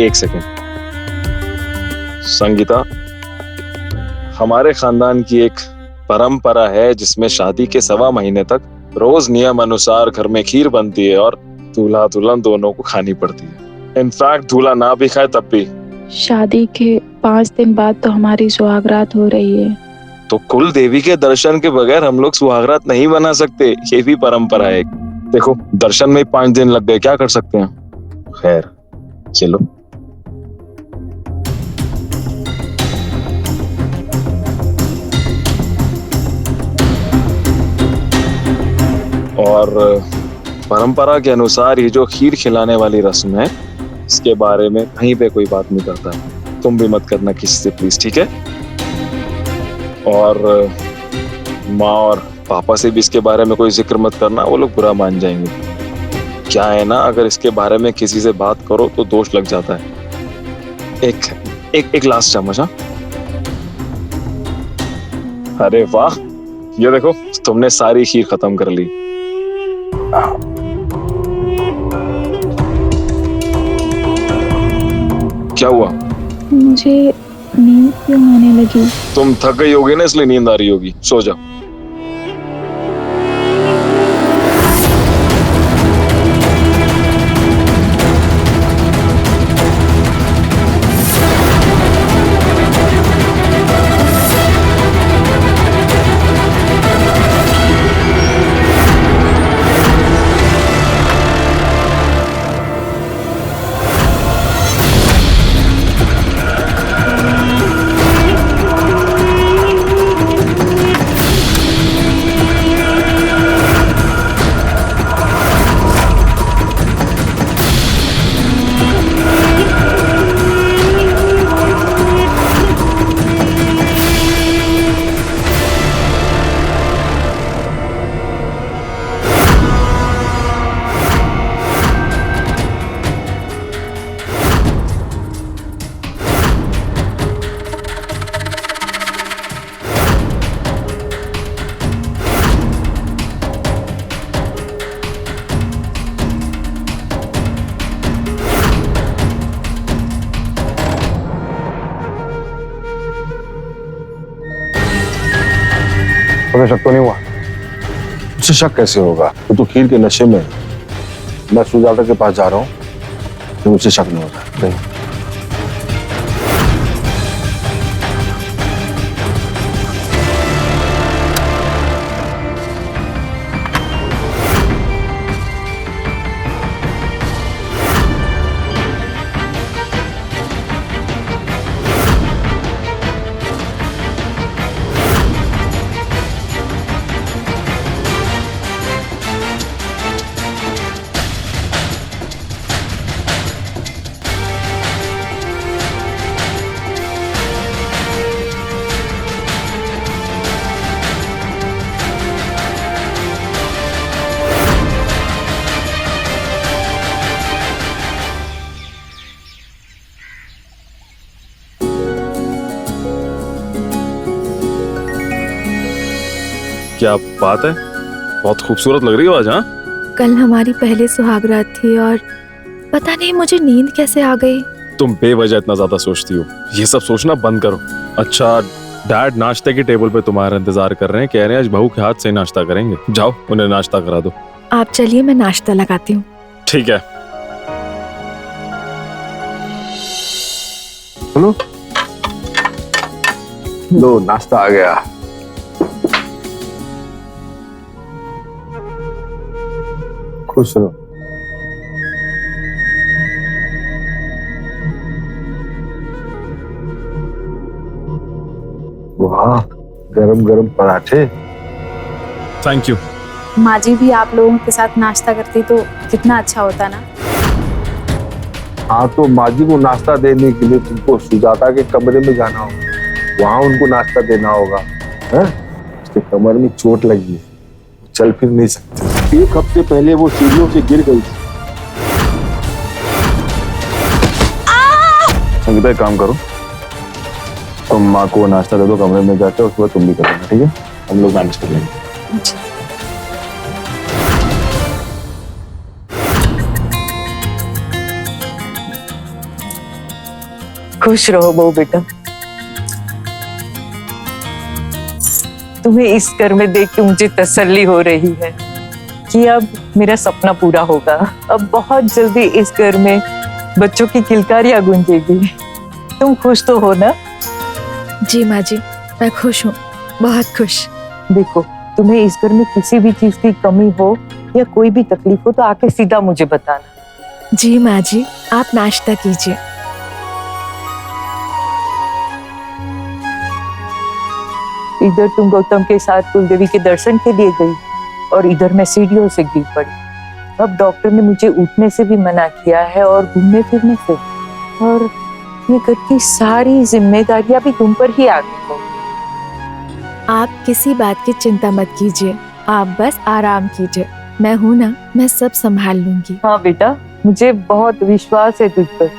एक सेकेंड। संगीता, हमारे खानदान की एक परंपरा है जिसमें शादी के 1.25 महीने तक रोज नियम अनुसार घर में खीर बनती है और दूल्हा दुल्हन दोनों को खानी पड़ती है। इनफैक्ट दूल्हा ना भी खाए तब भी। शादी के 5 दिन बाद तो हमारी सुहागरात हो रही है। तो कुल देवी के दर्शन के बगैर हम लोग सुहागरात नहीं बना सकते, ये भी परंपरा है। देखो, दर्शन में 5 दिन लग गए, क्या कर सकते हैं। खैर चलो। और परंपरा के अनुसार ये जो खीर खिलाने वाली रस्म है, इसके बारे में कहीं पे कोई बात नहीं करता है। तुम भी मत करना किसी से प्लीज, ठीक है। और माँ और पापा से भी इसके बारे में कोई जिक्र मत करना, वो लोग बुरा मान जाएंगे। क्या है ना, अगर इसके बारे में किसी से बात करो तो दोष लग जाता है। एक लास्ट चम्मच। हाँ, अरे वाह, ये देखो तुमने सारी खीर खत्म कर ली। क्या हुआ? मुझे नींद क्यों आने लगी? तुम थक गई होगी ना, इसलिए नींद आ रही होगी। सो जाओ। तुम्हें शक तो नहीं हुआ? मुझसे शक कैसे होगा? तो तू खीर के नशे में, मैं सुजाता के पास जा रहा हूँ, तो मुझसे शक नहीं होता। नहीं। क्या बात है, बहुत खूबसूरत लग रही हो आज। हाँ, कल हमारी पहले सुहागरात थी और पता नहीं मुझे नींद कैसे आ गई। तुम बेवजह इतना ज्यादा सोचती हो, ये सब सोचना बंद करो। अच्छा, डैड नाश्ते के टेबल पे तुम्हारा इंतजार कर रहे हैं, कह रहे हैं आज बहू के हाथ से नाश्ता करेंगे। जाओ उन्हें नाश्ता करा दो। आप चलिए, मैं नाश्ता लगाती हूँ। ठीक है। सुनो, लो नाश्ता आ गया। खुश रहो। वाह, गरम गरम पराठे। Thank you. माँ जी भी आप लोगों के साथ नाश्ता करती तो कितना अच्छा होता ना। हाँ, तो माँ जी को नाश्ता देने के लिए तुमको सुजाता के कमरे में जाना होगा, वहां उनको नाश्ता देना होगा। उसके कमर में चोट लगी है, चल फिर नहीं सकती। 1 हफ्ते पहले वो सीढ़ियों से गिर गई थी। संगीता, एक काम करो, तुम माँ को नाश्ता दे दो कमरे में जाके, उसके बाद तुम भी कर लेना, ठीक है? हम लोग मैनेज कर लेंगे। खुश रहो बहू बेटा। तुम्हें इस घर में देख के मुझे तसल्ली हो रही है कि अब मेरा सपना पूरा होगा। अब बहुत जल्दी इस घर में बच्चों की किलकारियां गूंजेगी। तुम खुश तो हो ना? जी माँ जी, मैं खुश हूँ, बहुत खुश। देखो, तुम्हें इस घर में किसी भी चीज की कमी हो या कोई भी तकलीफ हो तो आके सीधा मुझे बताना। जी माँ जी, आप नाश्ता कीजिए। इधर तुम गौतम के साथ कुलदेवी के दर्शन के लिए गई और इधर मैं सीढ़ियों से गिर पड़ी। अब डॉक्टर ने मुझे उठने से भी मना किया है और घूमने फिरने से, और ये घर की सारी जिम्मेदारियां भी तुम पर ही आ गई हो। आप किसी बात की चिंता मत कीजिए, आप बस आराम कीजिए। मैं हूँ ना, मैं सब संभाल लूंगी। हाँ बेटा, मुझे बहुत विश्वास है तुझ पर,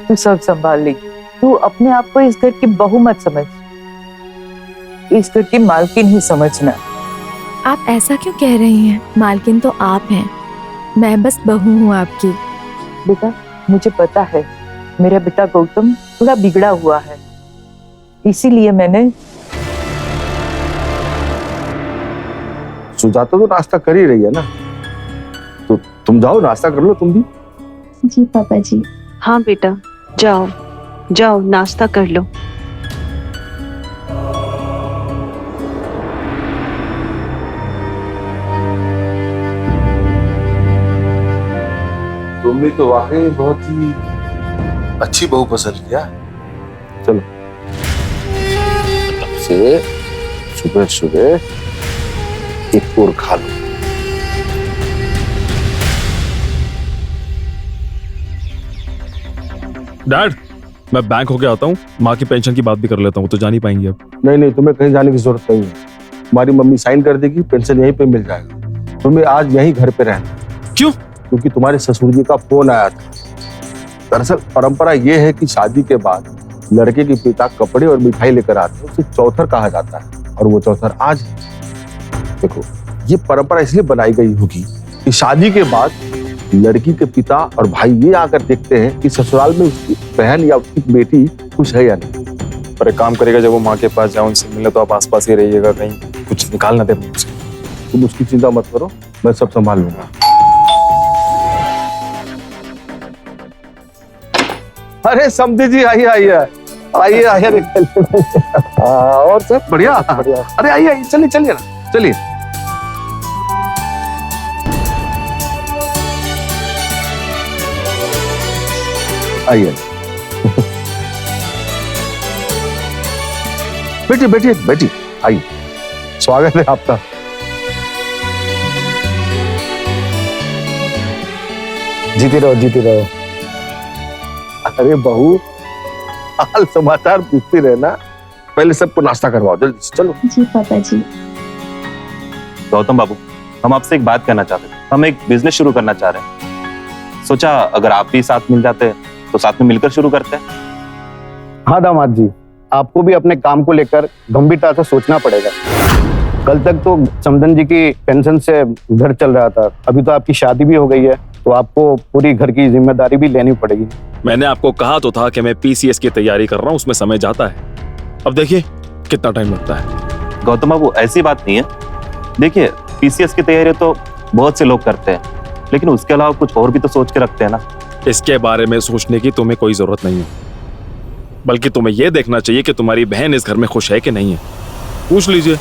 तू सब संभाल लेगी। तू अपने आप को इस घर की बहू मत समझ, इस घर की मालकिन ही समझना। आप ऐसा क्यों कह रही हैं? मालकिन तो आप हैं, मैं बस बहू हूँ आपकी। बेटा, मुझे पता है मेरा बेटा गौतम थोड़ा बिगड़ा हुआ है, इसीलिए मैंने। सुजाता तो नाश्ता कर ही रही है ना, तो तुम जाओ नाश्ता कर लो तुम भी। जी पापा जी। हाँ बेटा, जाओ जाओ नाश्ता कर लो। तुमने तो वाकई बहुत ही अच्छी बहू पसंद किया। चलो, तब से सुबह सुबह एक और खा लो। डैड, मैं बैंक होके आता हूँ, माँ की पेंशन की बात भी कर लेता हूँ, तो जा नहीं पाएंगे अब। नहीं नहीं, तुम्हें कहीं जाने की जरूरत नहीं है। हमारी मम्मी साइन कर देगी, पेंशन यहीं पे मिल जाएगा। तुम्हें आज यहीं घर पे रहना। क्यों? क्योंकि तुम्हारे ससुर जी का फोन आया था। दरअसल परंपरा ये है कि शादी के बाद लड़के के पिता कपड़े और मिठाई लेकर आते हैं, उसे चौथर कहा जाता है, और वो चौथर आज। देखो, ये परंपरा इसलिए बनाई गई होगी कि शादी के बाद लड़की के पिता और भाई ये आकर देखते हैं कि ससुराल में उसकी बहन या उसकी बेटी खुश है या नहीं। पर एक काम करेगा, जब वो माँ के पास जाओ उनसे मिले तो आप आसपास ही रहिएगा, कहीं कुछ निकाल ना दे मुझसे। तुम उसकी चिंता मत करो, मैं सब संभाल लूंगा। अरे समधी जी, आइए आइए आइए आइए। और सब बढ़िया? अरे आइए आइए, चलिए चलिए ना, चलिए। आइए, बैठिए बैठिए बैठिए, आइए, स्वागत है आपका। जीती रहो जीती रहो। अरे बहू, हाल समाचार पूछती रहना, पहले सबको नाश्ता करवाओ, जल्दी से चलो। जी पापा जी। गौतम बाबू, हम आपसे एक बात करना चाहते थे। हम एक बिजनेस शुरू करना चाह रहे हैं। सोचा अगर आप भी साथ मिल जाते तो साथ में मिलकर शुरू करते हैं। हाँ दामाद जी, आपको भी अपने काम को लेकर गंभीरता से सोचना पड़ेगा। कल तक तो समधन जी की पेंशन से घर चल रहा था, अभी तो आपकी शादी भी हो गई है, तो आपको पूरी घर की जिम्मेदारी भी लेनी पड़ेगी। मैंने आपको कहा तो था कि मैं पीसीएस की तैयारी कर रहा हूँ, उसमें समय जाता है। अब देखिए कितना टाइम लगता है। गौतम बाबू, ऐसी बात नहीं है। देखिए, पीसीएस की तैयारी तो बहुत से लोग करते हैं, लेकिन उसके अलावा कुछ और भी तो सोच के रखते हैं ना। इसके बारे में सोचने की तुम्हें कोई जरूरत नहीं है, बल्कि तुम्हें यह देखना चाहिए कि तुम्हारी बहन इस घर में खुश है कि नहीं है। पूछ लीजिए।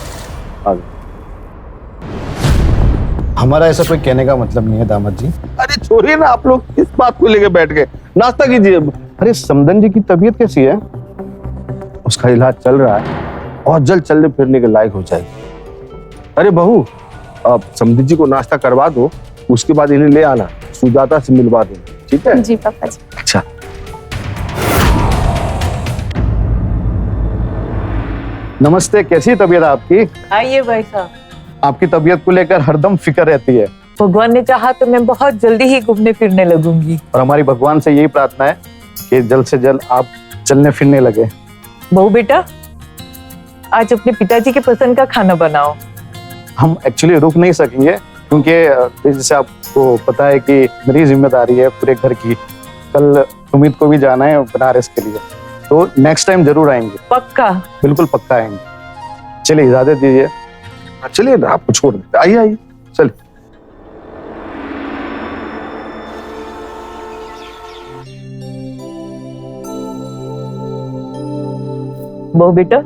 हमारा ऐसा कोई कहने का मतलब नहीं है दामाद जी। अरे छोड़िए ना, आप लोग किस बात को लेकर बैठ गए, नाश्ता कीजिए। अरे समधन जी की तबीयत कैसी है? उसका इलाज चल रहा है और जल्द चलने फिरने के लायक हो जाएगी। अरे बहू, आप समधी जी को नाश्ता करवा दो, उसके बाद इन्हें ले आना, सुजाता से मिलवा देना, ठीक है? जी पापा जी। अच्छा। नमस्ते, कैसी है तबीयत आपकी? आइए भाई साहब। आपकी तबीयत को लेकर हरदम फिक्र रहती है, भगवान ने चाहा तो मैं बहुत जल्दी ही घूमने फिरने लगूंगी। और हमारी भगवान से यही प्रार्थना है कि जल्द से जल्द आप चलने फिरने लगे। बहू बेटा, आज अपने पिताजी के पसंद का खाना बनाओ। हम एक्चुअली रुक नहीं सकेंगे, क्योंकि जैसे आपको पता है कि मेरी जिम्मेदारी है पूरे घर की। कल सुमित को भी जाना है बनारस के लिए, तो नेक्स्ट टाइम जरूर आएंगे, पक्का। बिल्कुल पक्का आएंगे। चलिए इजाजत दीजिए। हाँ, चलिए ना, आपको छोड़ देते, आइए आइए चलिए। बहू बेटा,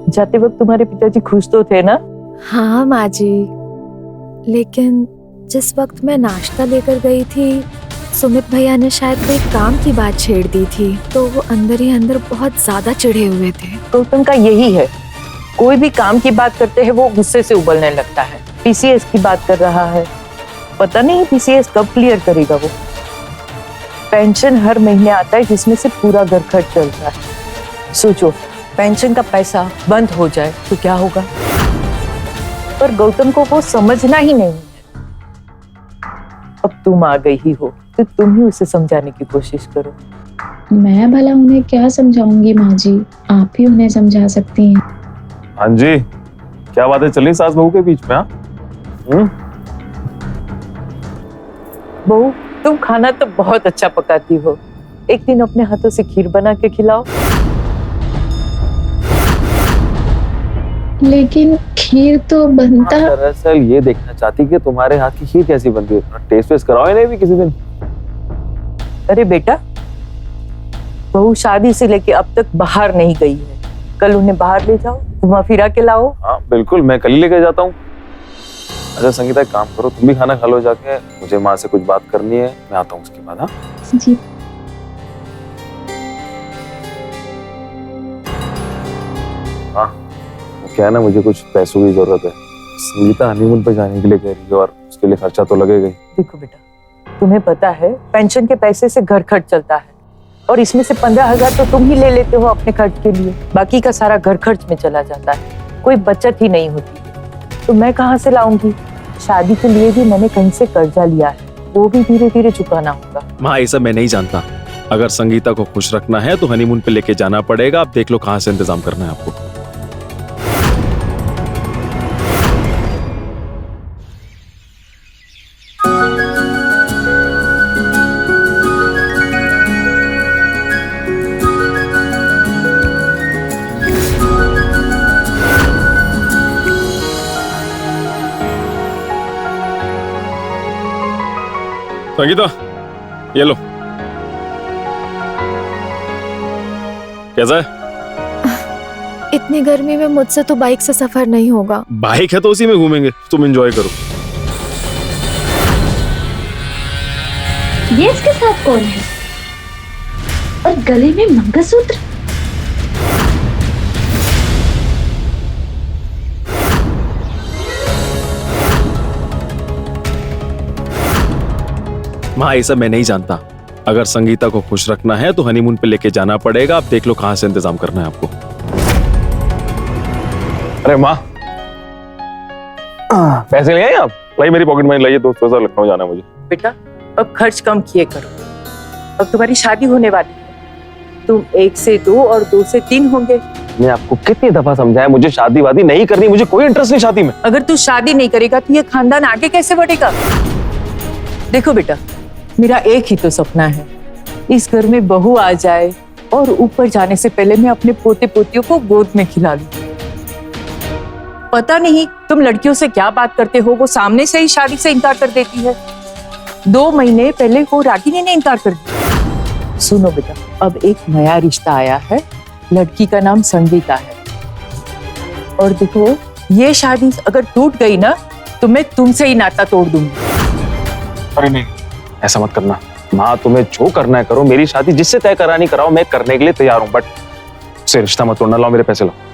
जाते वक्त तुम्हारे पिताजी खुश तो थे ना? हाँ माँ जी, लेकिन जिस वक्त मैं नाश्ता लेकर गई थी, सुमित भैया ने शायद कोई काम की बात छेड़ दी थी, तो वो अंदर ही अंदर बहुत ज्यादा चिढ़े हुए थे। गौतम का यही है, कोई भी काम की बात करते हैं वो गुस्से से उबलने लगता है। पीसीएस की बात कर रहा है, पता नहीं पीसीएस कब क्लियर करेगा वो। पेंशन हर महीने आता है जिसमें से पूरा घर खर्च चलता है। सोचो, पेंशन का पैसा बंद हो जाए तो क्या होगा? पर गौतम को वो समझना ही नहीं है। अब तुम आ गई ही हो तो तुम ही उसे समझाने की कोशिश करो। मैं भला उन्हें क्या समझाऊंगी माँ जी, आप ही उन्हें समझा सकती हैं। हाँ जी, क्या बातें चल रही सास बहू के बीच में? हाँ बहू, तुम खाना तो बहुत अच्छा पकाती हो, एक दिन अपने हाथों से खीर बना के खिलाओ। लेकिन खीर तो बनता। दरअसल ये देखना चाहती कि तुम्हारे हाथ की खीर कैसी बनती है, टेस्ट वेस्ट कराओ इन्हें भी किसी दिन। अरे बेटा, बहू शादी से लेके अब तक बाहर नहीं गई है, कल उन्हें बाहर ले जाओ, घुमा फिरा के लाओ। हाँ बिल्कुल, मैं कल ही लेके जाता हूँ। अच्छा संगीता, एक काम करो, तुम भी खाना खा लो जाके, मुझे माँ से कुछ बात करनी है, मैं आता हूँ उसके बाद। हाँ जी। हाँ, वो क्या है ना, मुझे कुछ पैसों की जरूरत है। संगीता हनीमून पे जाने के लिए कह रही है और उसके लिए खर्चा तो लगेगा ही। देखो बेटा, तुम्हें पता है पेंशन के पैसे से घर खर्च चलता है, और इसमें से 15,000 तो तुम ही ले लेते हो अपने खर्च के लिए, बाकी का सारा घर खर्च में चला जाता है, कोई बचत ही नहीं होती। तो मैं कहाँ से लाऊंगी? शादी के लिए भी मैंने कहीं से कर्जा लिया है, वो भी धीरे धीरे चुकाना होगा। माँ ये सब मैं नहीं जानता, अगर संगीता को खुश रखना है तो हनीमून पे लेके जाना पड़ेगा। आप देख लो कहाँ से इंतजाम करना है आपको। संगीता, ये लो। कैसा है? इतनी गर्मी में मुझसे तो बाइक से सफर नहीं होगा। बाइक है तो उसी में घूमेंगे, तुम एंजॉय करो। ये इसके साथ कौन है? और गले में मंगलसूत्र? माँ ये सब मैं नहीं जानता, अगर संगीता को खुश रखना है तो हनीमून पे लेके जाना पड़ेगा। आप देख लो कहाँ से इंतजाम करना है आपको। अरे माँ, पैसे ले आए आप? लाइए मेरी पॉकेट मनी लाइए, दोस्तों से लखनऊ जाना है मुझे। बेटा, अब खर्च कम किए करो, अब तुम्हारी शादी होने वाली है, तुम 1 से 2 और 2 से 3 होंगे। मैं आपको कितनी दफा समझाया, मुझे शादी वादी नहीं करनी, मुझे कोई इंटरेस्ट नहीं शादी में। अगर तू शादी नहीं करेगा तो ये खानदान आगे कैसे बढ़ेगा? देखो बेटा, मेरा एक ही तो सपना है, इस घर में बहू आ जाए और ऊपर जाने से पहले मैं अपने पोते पोतियों को गोद में खिला लूं। पता नहीं तुम लड़कियों से क्या बात करते हो, वो सामने से ही शादी से इनकार कर देती है। 2 महीने पहले वो रागिनी ने इनकार कर दिया। सुनो बेटा, अब एक नया रिश्ता आया है, लड़की का नाम संगीता है, और देखो ये शादी अगर टूट गई ना तो मैं तुमसे ही नाता तोड़ दूंगी। अरे नहीं, ऐसा मत करना माँ, तुम्हें जो करना है करो, मेरी शादी जिससे तय करानी कराओ, मैं करने के लिए तैयार हूँ, बट उससे रिश्ता मत तोड़ना। लाओ मेरे पैसे, लाओ।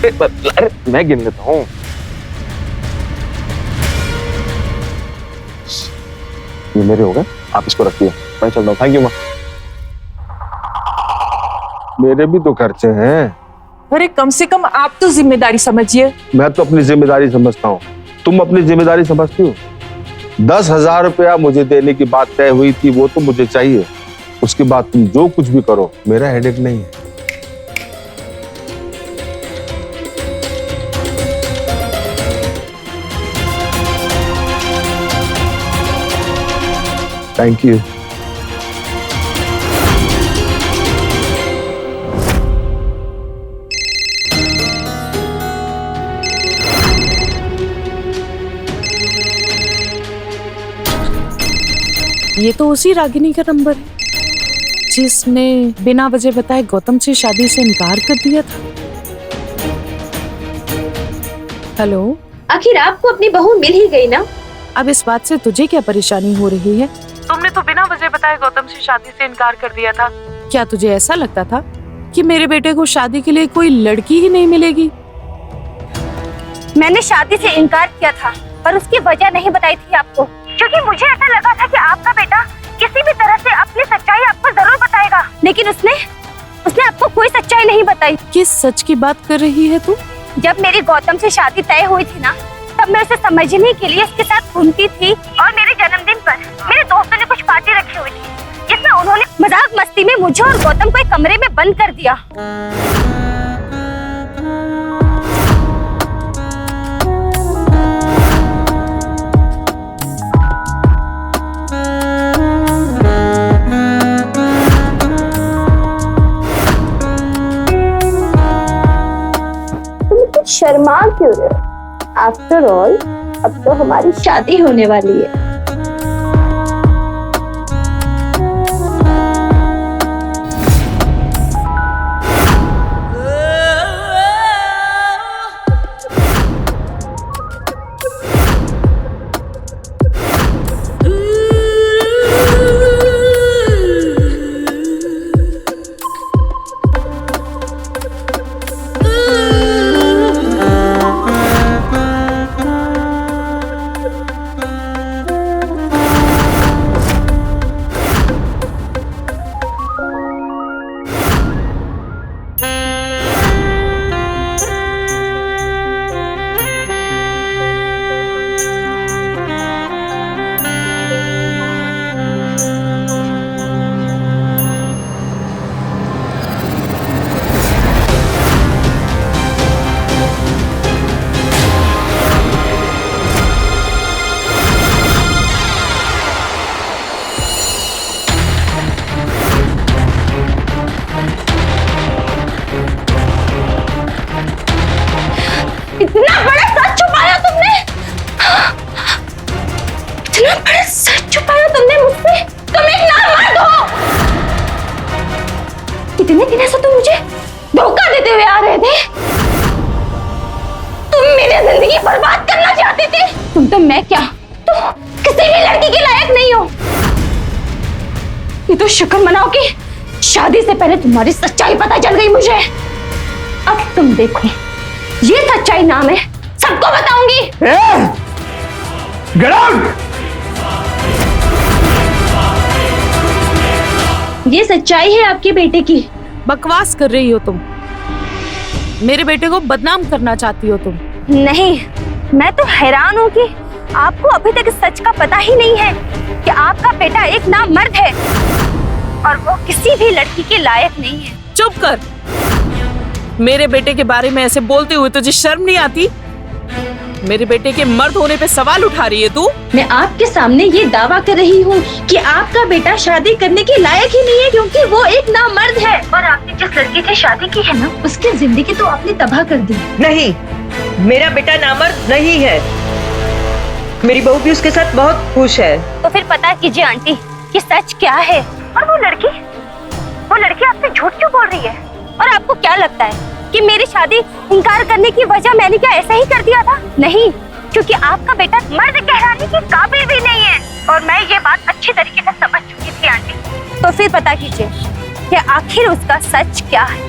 अरे मैं गिन लेता हूँ। ये मेरे हो गए, आप इसको रखिए, मैं चलता हूँ। थैंक यू माँ। मेरे भी तो खर्चे हैं। अरे कम से कम आप तो जिम्मेदारी समझिए। मैं तो अपनी जिम्मेदारी समझता हूँ, तुम अपनी जिम्मेदारी समझती हो? 10,000 रुपया मुझे देने की बात तय हुई थी, वो तो मुझे चाहिए। उसके बाद तुम जो कुछ भी करो, मेरा हेडेक नहीं है। Thank you. ये तो उसी रागिनी का नंबर है जिसने बिना वजह बताए गौतम से शादी से इनकार कर दिया था। हेलो, आखिर आपको अपनी बहू मिल ही गई ना। अब इस बात से तुझे क्या परेशानी हो रही है? तुमने तो बिना वजह बताए गौतम से शादी से इनकार कर दिया था। क्या तुझे ऐसा लगता था कि मेरे बेटे को शादी के लिए कोई लड़की ही नहीं मिलेगी? मैंने शादी से इनकार किया था पर उसकी वजह नहीं बताई थी आपको, क्योंकि मुझे ऐसा लगा था कि आपका बेटा किसी भी तरह से अपनी सच्चाई आपको जरूर बताएगा, लेकिन उसने आपको कोई सच्चाई नहीं बताई। किस सच की बात कर रही है तू? जब मेरी गौतम से शादी तय हुई थी ना, तब मैं उसे समझने के लिए उसके साथ घूमती थी और मेरे जन्मदिन पर मेरे दोस्तों ने कुछ पार्टी रखी हुई थी जिसमें उन्होंने मजाक मस्ती में मुझे और गौतम को एक कमरे में बंद कर दिया। शर्मा क्यों रहे हो? आफ्टर ऑल अब तो हमारी शादी होने वाली है। इतना बड़ा सच छुपाया तुमने, इतना बड़ा सच छुपाया तुमने मुझसे। तुम एक नामर्द हो। इतने दिनों से तुम मुझे धोखा देते हुए आ रहे थे। तुम मेरी जिंदगी बर्बाद करना चाहते थे। तुम तो मैं क्या, तुम किसी भी लड़की के लायक नहीं हो। ये तो शुक्र मनाओ कि शादी से पहले तुम्हारी सच्चाई पता चल गई मुझे। अब तुम देखो, ये सच्चाई नाम है, सबको बताऊंगी। Get out! ये सच्चाई है आपके बेटे की। बकवास कर रही हो तुम। मेरे बेटे को बदनाम करना चाहती हो तुम। नहीं, मैं तो हैरान हूँ कि आपको अभी तक इस सच का पता ही नहीं है कि आपका बेटा एक नामर्द है और वो किसी भी लड़की के लायक नहीं है। चुप कर। मेरे बेटे के बारे में ऐसे बोलते हुए तुझे शर्म नहीं आती? मेरे बेटे के मर्द होने पे सवाल उठा रही है तू? मैं आपके सामने ये दावा कर रही हूँ कि आपका बेटा शादी करने के लायक ही नहीं है, क्योंकि वो एक नामर्द है। और आपने जिस लड़की से शादी की है ना, उसकी जिंदगी तो आपने तबाह कर दी। नहीं, मेरा बेटा नामर्द नहीं है। मेरी बहू भी उसके साथ बहुत खुश है। तो फिर पता कीजिए आंटी कि सच क्या है। और वो लड़की आपसे झूठ क्यों बोल रही है? और आपको क्या लगता है कि मेरी शादी इनकार करने की वजह मैंने क्या ऐसा ही कर दिया था? नहीं, क्योंकि आपका बेटा मर्द कहलाने के काबिल भी नहीं है और मैं ये बात अच्छी तरीके से समझ चुकी थी आंटी। तो फिर पता कीजिए कि आखिर उसका सच क्या है।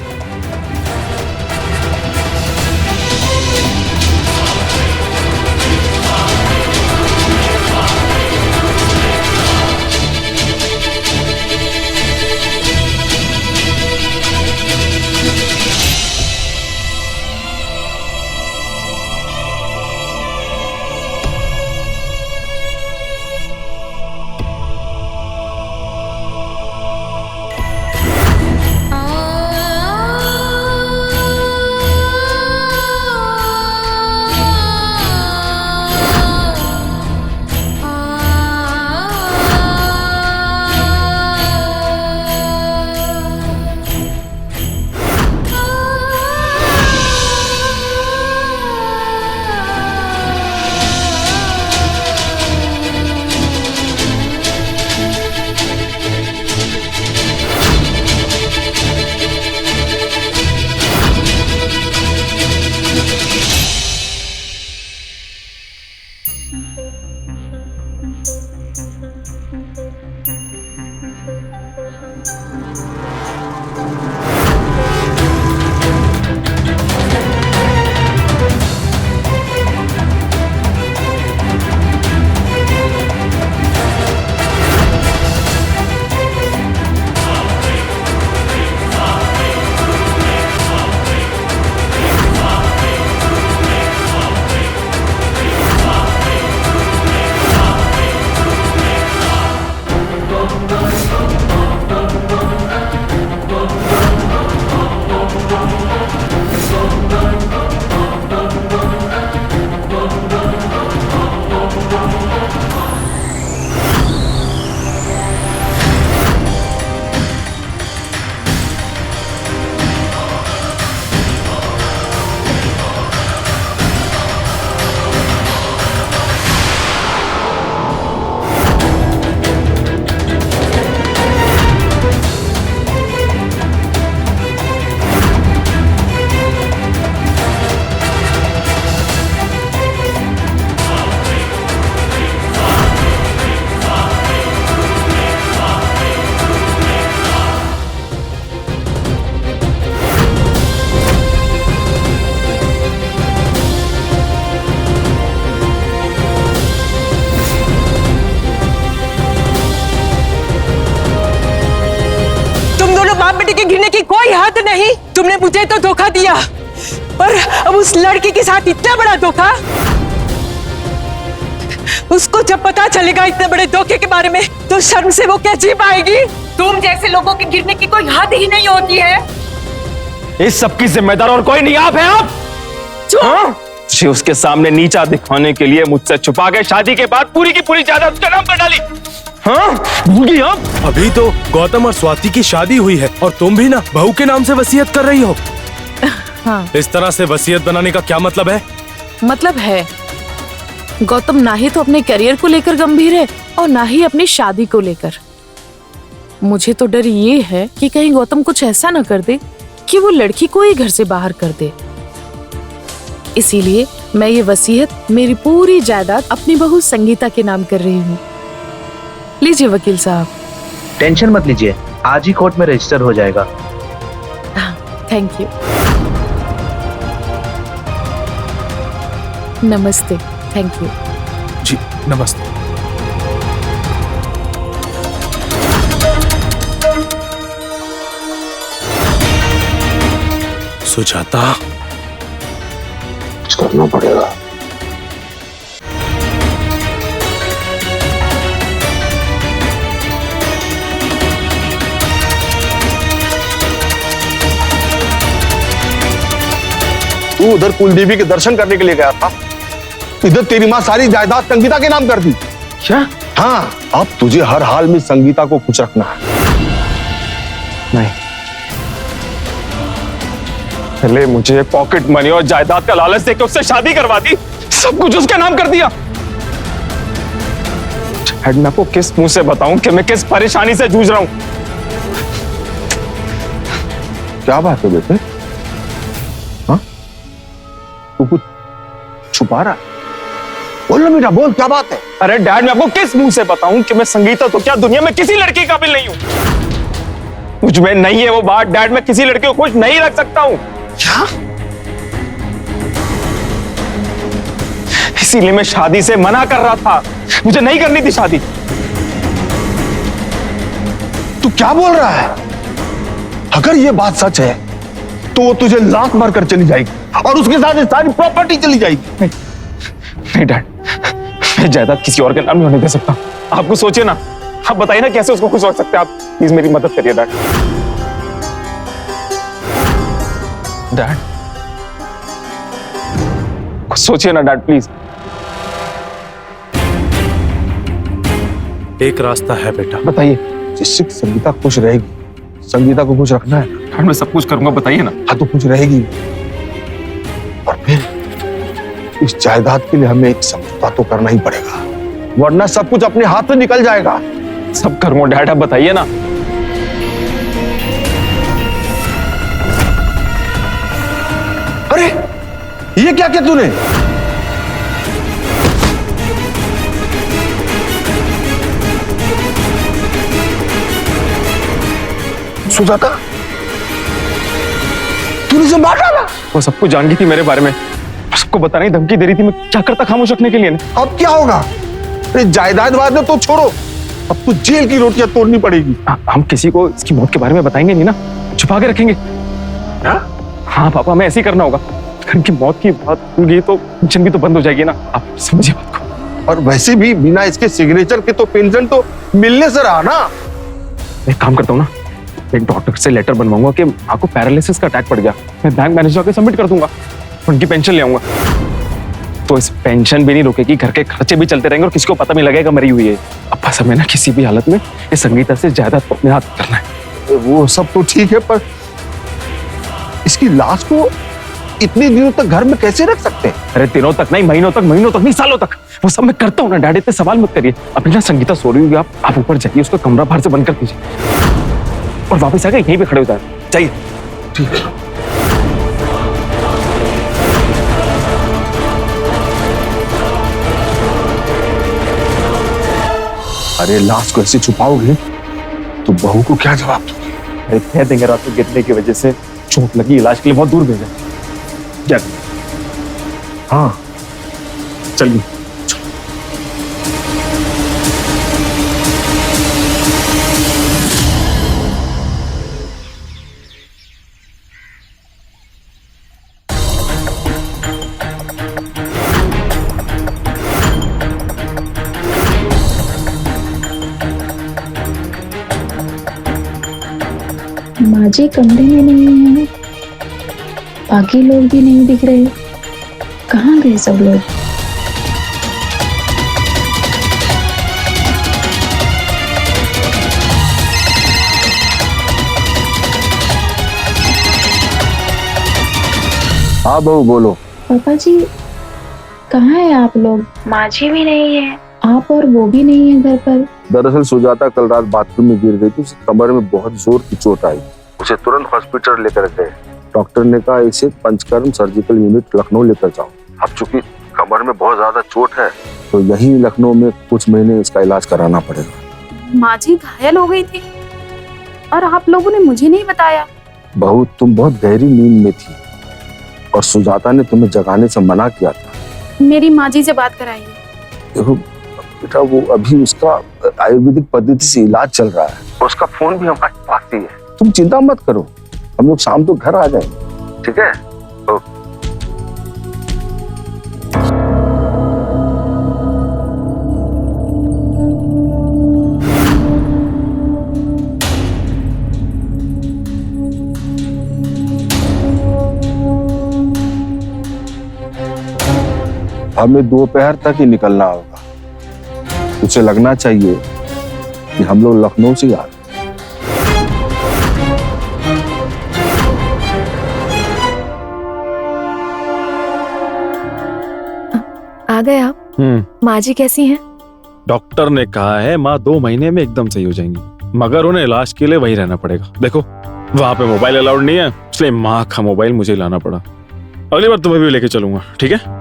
गिरने की कोई हद नहीं। तुमने मुझे तो धोखा दिया, पर अब उस लड़की के साथ इतना बड़ा धोखा। उसको जब पता चलेगा इतने बड़े धोखे के बारे में, तो शर्म से वो क्या जी पाएगी? तुम जैसे लोगों के गिरने की कोई हद ही नहीं होती है। इस सब की जिम्मेदार और कोई नहीं, आप हैं आप। मुझे उसके सामने नीचा दिखाने के लिए मुझसे छुपा के शादी के बाद पूरी की पूरी जायदाद उसके नाम पर डाली। हाँ, भूल गई आप? अभी तो गौतम और स्वाति की शादी हुई है और तुम भी ना बहू के नाम से वसीयत कर रही हो। हाँ। इस तरह से वसीयत बनाने का क्या मतलब है? मतलब है, गौतम ना ही तो अपने करियर को लेकर गंभीर है और ना ही अपनी शादी को लेकर। मुझे तो डर ये है कि कहीं गौतम कुछ ऐसा ना कर दे कि वो लड़की को ही घर से बाहर कर दे। इसीलिए मैं ये वसीयत, मेरी पूरी जायदाद अपनी बहू संगीता के नाम कर रही हूँ। लीजिए वकील साहब। टेंशन मत लीजिए, आज ही कोर्ट में रजिस्टर हो जाएगा। Thank you. नमस्ते। थैंक यू जी। नमस्ते। सुजाता, कुछ करना पड़ेगा। तू उधर कुलदेवी के दर्शन करने के लिए गया था, इधर तेरी माँ सारी जायदाद संगीता के नाम कर दी। क्या? हाँ, अब तुझे हर हाल में संगीता को खुश रखना है। नहीं, पहले मुझे पॉकेट मनी और जायदाद का लालच देकर उससे शादी करवा दी, सब कुछ उसके नाम कर दिया। डैड, मैं आपको किस मुंह से बताऊं कि मैं किस परेशानी से जूझ रहा हूं? क्या बात है बेटे? हाँ, तू कुछ छुपा रहा है? बोल ना बेटा, बोल, क्या बात है? अरे डैड, मैं आपको किस मुंह से बताऊं कि मैं संगीता तो क्या दुनिया में किसी लड़की का काबिल नहीं हूं। मुझ में नहीं है वो बात डैड, मैं किसी लड़के को खुश नहीं रख सकता हूं। क्या? इसीलिए मैं शादी से मना कर रहा था, मुझे नहीं करनी थी शादी। तू क्या बोल रहा है? अगर ये बात सच है तो वो तुझे लात मार कर चली जाएगी और उसके साथ सारी प्रॉपर्टी चली जाएगी। नहीं डैड, मैं जायदाद किसी और के नाम नहीं होने दे सकता। आपको सोचिए ना, आप बताइए ना कैसे उसको खुश रख सकते हैं आप? प्लीज मेरी मदद करिए डैड। डैड, कुछ सोचिए ना डैड, प्लीज। एक रास्ता है बेटा। बताइए। जिससे संगीता खुश रहेगी, संगीता को खुश रखना है। डैड, मैं सब कुछ करूंगा, बताइए ना। हाँ, तो खुश रहेगी। और फिर इस जायदाद के लिए हमें एक समझौता तो करना ही पड़ेगा, वरना सब कुछ अपने हाथ से निकल जाएगा। सब करूंगा डैड, आप बताइए ना। अरे ये क्या किया तूने? सुजाता, तूने इसे मार डाला? वो सब कुछ जान गई थी मेरे बारे में, सबको बताने की धमकी दे रही थी। मैं क्या करता खामोश रखने के लिए? अब क्या होगा? अरे जायदाद वाद तो छोड़ो, अब तो जेल की रोटियां तोड़नी पड़ेगी। हम किसी को इसकी मौत के बारे में बताएंगे नहीं ना, छुपा के रखेंगे। हाँ पापा, हमें ऐसे ही करना होगा। इनकी मौत की बात हो गई तो पेंशन भी तो बंद हो जाएगी ना, आप समझिए बात को। और वैसे भी बिना इसके सिग्नेचर के तो पेंशन तो मिलने से रहा ना। एक काम करता हूँ ना, एक डॉक्टर से लेटर बनवाऊंगा कि माँ को पैरालिसिस का अटैक पड़ गया, मैं बैंक मैनेजर को सबमिट कर दूंगा, उनकी पेंशन ले आऊंगा। तो इस पेंशन भी नहीं रुकेगी, घर के खर्चे भी चलते रहेंगे और किसी को पता नहीं लगेगा मरी हुई है। अब बस हमें ना किसी भी हालत में इस संगीता से ज्यादा अपने हाथ करना है। वो सब तो ठीक है, पर इसकी लाश को इतने दिनों तक घर में कैसे रख सकते हैं? अरे दिनों तक नहीं, महीनों तक नहीं, सालों तक, वो सब मैं करता हूँ ना डैडी, इतने सवाल मत करिए। अभी ना संगीता सो रही होगी, आप ऊपर जाइए, उसका कमरा बाहर से बंद कर दीजिए और वापस आकर यहीं पे खड़े हो जाए। चाहिए? ठीक है। अरे लाश को ऐसे छुपाओगे तो बहू को क्या जवाब दोगे? अरे कह देंगे रात को गिरने की वजह से चोट लगी, इलाज के लिए बहुत दूर भेजा। क्या? हाँ, चलिए। माँ जी कमरे में नहीं है, बाकी लोग भी नहीं दिख रहे, कहाँ गए सब लोग? हाँ बहू बोलो। पापा जी कहाँ है आप लोग? माँ जी भी नहीं है, आप और वो भी नहीं है घर पर। दरअसल सुजाता कल रात बाथरूम में गिर गई थी, उसकी कमर में बहुत जोर की चोट आई, उसे तुरंत हॉस्पिटल लेकर गए। डॉक्टर ने कहा इसे पंचकर्म सर्जिकल यूनिट लखनऊ लेकर जाओ। अब चूंकि कमर में बहुत ज्यादा चोट है तो यही लखनऊ में कुछ महीने इसका इलाज कराना पड़ेगा। माँ जी घायल हो गई थी और आप लोगों ने मुझे नहीं बताया। बहू तुम बहुत गहरी नींद में थी और सुजाता ने तुम्हें जगाने से मना किया था। मेरी माँ जी से बात कराइए। देखो बेटा, वो अभी उसका आयुर्वेदिक पद्धति से इलाज चल रहा है, उसका फोन भी हमारे पास ही है। तुम चिंता मत करो, हम लोग शाम को घर आ जाएंगे, ठीक है? हमें दोपहर तक ही निकलना होगा। उसे लगना चाहिए कि हम लोग लखनऊ से आ रहे। आ गए आप? माँ जी कैसी हैं? डॉक्टर ने कहा है माँ 2 महीने में एकदम सही हो जाएंगी, मगर उन्हें इलाज के लिए वही रहना पड़ेगा। देखो वहां पे मोबाइल अलाउड नहीं है, इसलिए माँ का मोबाइल मुझे लाना पड़ा। अगली बार तुम्हें भी लेके चलूंगा, ठीक है?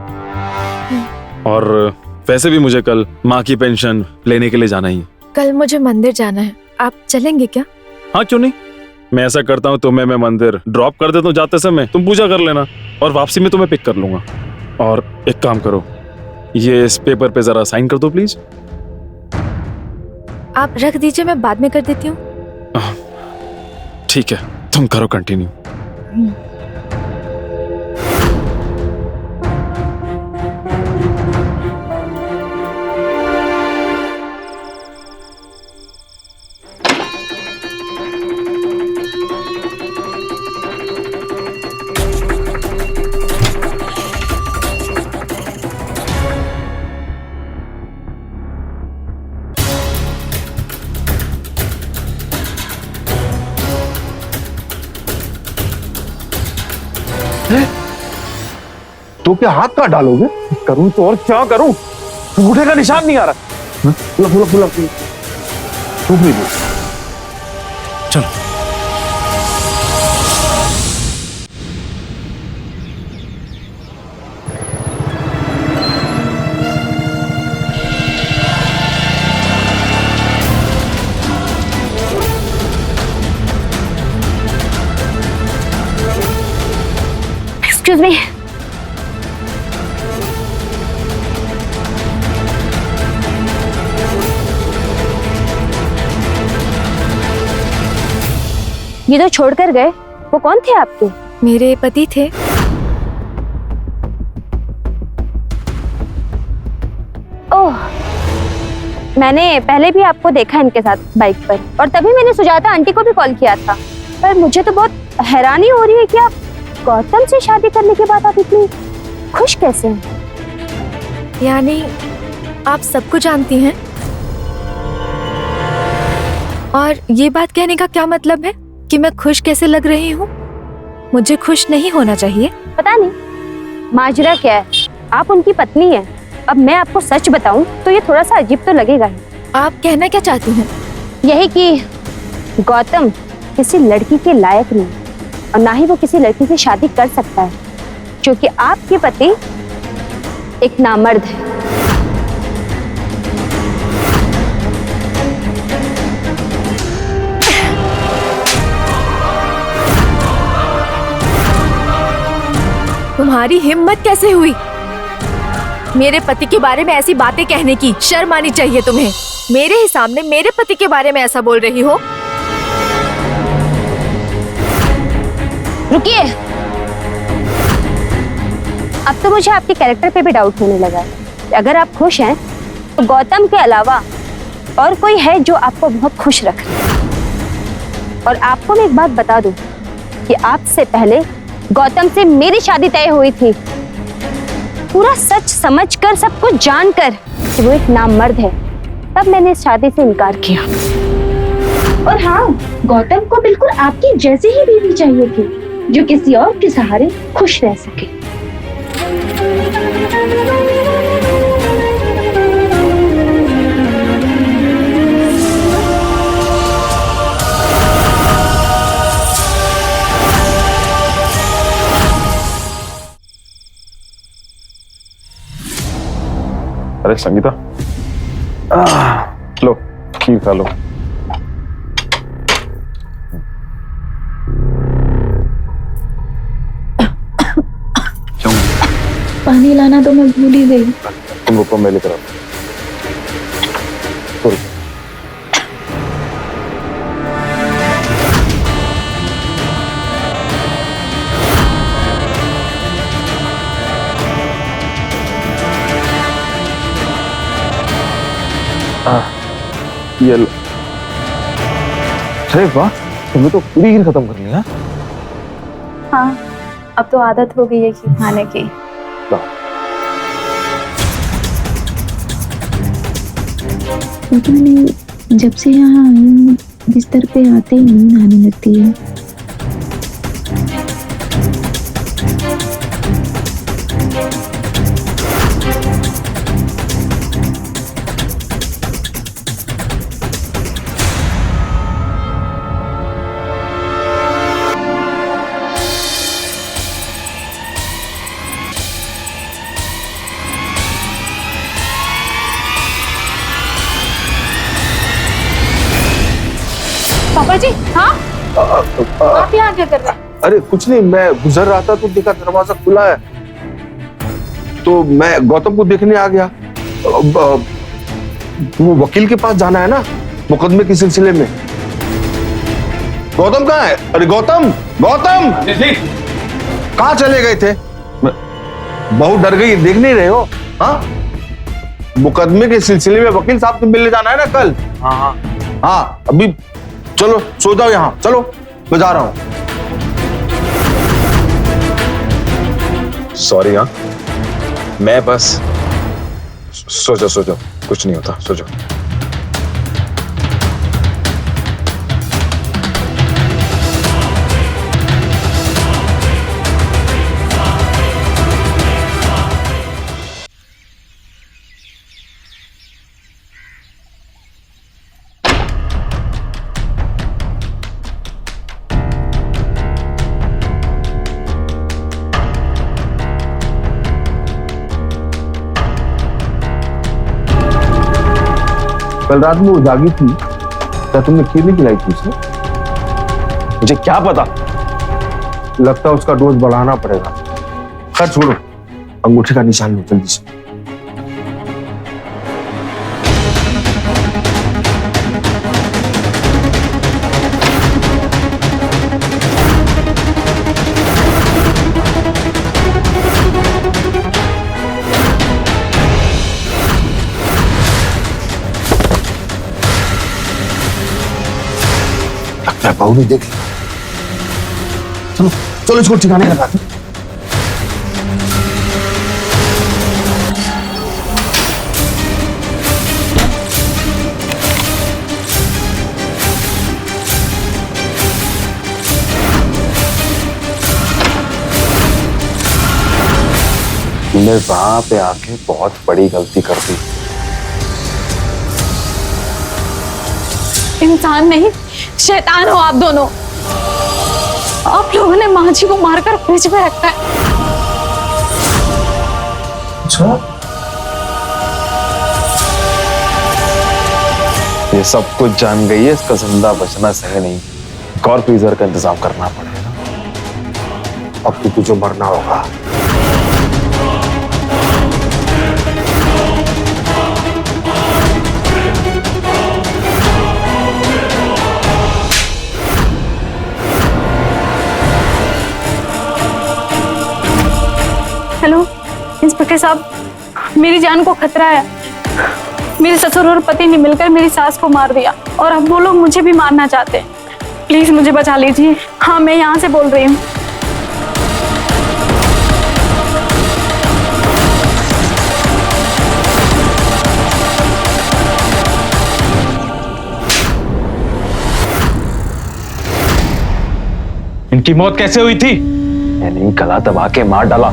और वैसे भी मुझे कल माँ की पेंशन लेने के लिए जाना ही है। कल मुझे मंदिर जाना है, आप चलेंगे क्या? हाँ क्यों नहीं, मैं ऐसा करता हूँ, तुम्हें मैं मंदिर ड्रॉप कर देता हूँ जाते समय, तुम पूजा कर लेना और वापसी में तुम्हें पिक कर लूंगा। और एक काम करो, ये इस पेपर पे जरा साइन कर दो प्लीज। आप रख दीजिए, मैं बाद में कर देती हूँ। ठीक है, तुम करो कंटिन्यू। तो क्या हाथ का डालोगे? करूं तो और क्या करूं, अंगूठे का निशान नहीं आ रहा। फुला चलो एक्सक्यूज मी, ये जो छोड़कर गए वो कौन थे आपके? मेरे पति थे। ओह, मैंने पहले भी आपको देखा इनके साथ बाइक पर, और तभी मैंने सुजाता आंटी को भी कॉल किया था। पर मुझे तो बहुत हैरानी हो रही है कि आप गौतम से शादी करने के बाद आप इतनी खुश कैसे हैं? यानी आप सबको जानती हैं? और ये बात कहने का क्या मतलब है कि मैं खुश कैसे लग रही हूँ? मुझे खुश नहीं होना चाहिए। पता नहीं माजरा क्या है, आप उनकी पत्नी हैं। अब मैं आपको सच बताऊं तो ये थोड़ा सा अजीब तो लगेगा ही। आप कहना क्या चाहती हैं? यही कि गौतम किसी लड़की के लायक नहीं और ना ही वो किसी लड़की से शादी कर सकता है, क्योंकि आपके पति एक नामर्द है। तुम्हारी हिम्मत कैसे हुई मेरे पति के बारे में ऐसी बातें कहने की? शर्म आनी चाहिए तुम्हें। मेरे ही सामने मेरे पति के बारे में ऐसा बोल रही हो? रुकिए, अब तो मुझे आपके कैरेक्टर पे भी डाउट होने लगा है। अगर आप खुश हैं तो गौतम के अलावा और कोई है जो आपको बहुत खुश रख रहा है। और आपको मैं एक बात बता दूं कि आपसे पहले गौतम से मेरी शादी तय हुई थी। पूरा सच समझकर, सब कुछ जानकर कि वो एक नामर्द है, तब मैंने इस शादी से इनकार किया। और हाँ, गौतम को बिल्कुल आपकी जैसी ही बीवी चाहिए थी, जो किसी और के सहारे खुश रह सके। अरे संगीता, लो खीर खा लो। पानी लाना तो मैं भूल ही गई। तुम रुको, मैं लेकर आता हूं। ये अरे वाह, तुमने तो पूरी खीर खत्म कर लिया। हाँ, अब तो आदत हो गई है खीर खाने की। पता नहीं, जब से यहाँ आई हूँ बिस्तर पे आते ही नींद आने लगती है। पापा जी, हाँ? आप यहाँ क्या कर रहे हैं? अरे कुछ नहीं, मैं गुजर रहा था तो देखा दरवाजा खुला है, तो मैं गौतम को देखने आ गया। वो वकील के पास जाना है ना, मुकदमे के सिलसिले में। गौतम कहाँ है? अरे गौतम, गौतम कहाँ चले गए थे? बहुत डर गई, देख नहीं रहे हो? हाँ, मुकदमे के सिलसिले में वकील साहब से मिलने जाना है ना कल। हाँ, अभी चलो सो जाओ यहाँ, चलो मैं जा रहा हूँ। सॉरी। हाँ, मैं बस सो जाओ, कुछ नहीं होता, सो जाओ। कल रात में वो जागी थी, क्या तुमने खीर नहीं खिलाई थी उसे? मुझे क्या पता, लगता है उसका डोज बढ़ाना पड़ेगा। खैर छोड़ो, अंगूठे का निशान लो जल्दी से। बहू ने देख लिया। चलो चलो इसको ठिकाने लगाते। तुमने वहां पे आके बहुत बड़ी गलती कर दी। इंसान नहीं, शैतान हो आप दोनों। आप लोगों ने माँ जी को मारकर फ्रिज में रखा है। अच्छा, ये सब कुछ जान गई है, इसका जिंदा बचना सही नहीं। एक और फ्रीजर का इंतजाम करना पड़ेगा। अब तो तुझे मरना होगा। हेलो इंस्पेक्टर साहब, मेरी जान को खतरा है। मेरे ससुर और पति ने मिलकर मेरी सास को मार दिया और अब वो लोग मुझे भी मारना चाहते हैं। प्लीज मुझे बचा लीजिए। हाँ, मैं यहाँ से बोल रही हूँ। इनकी मौत कैसे हुई थी? मैंने गला दबा के मार डाला।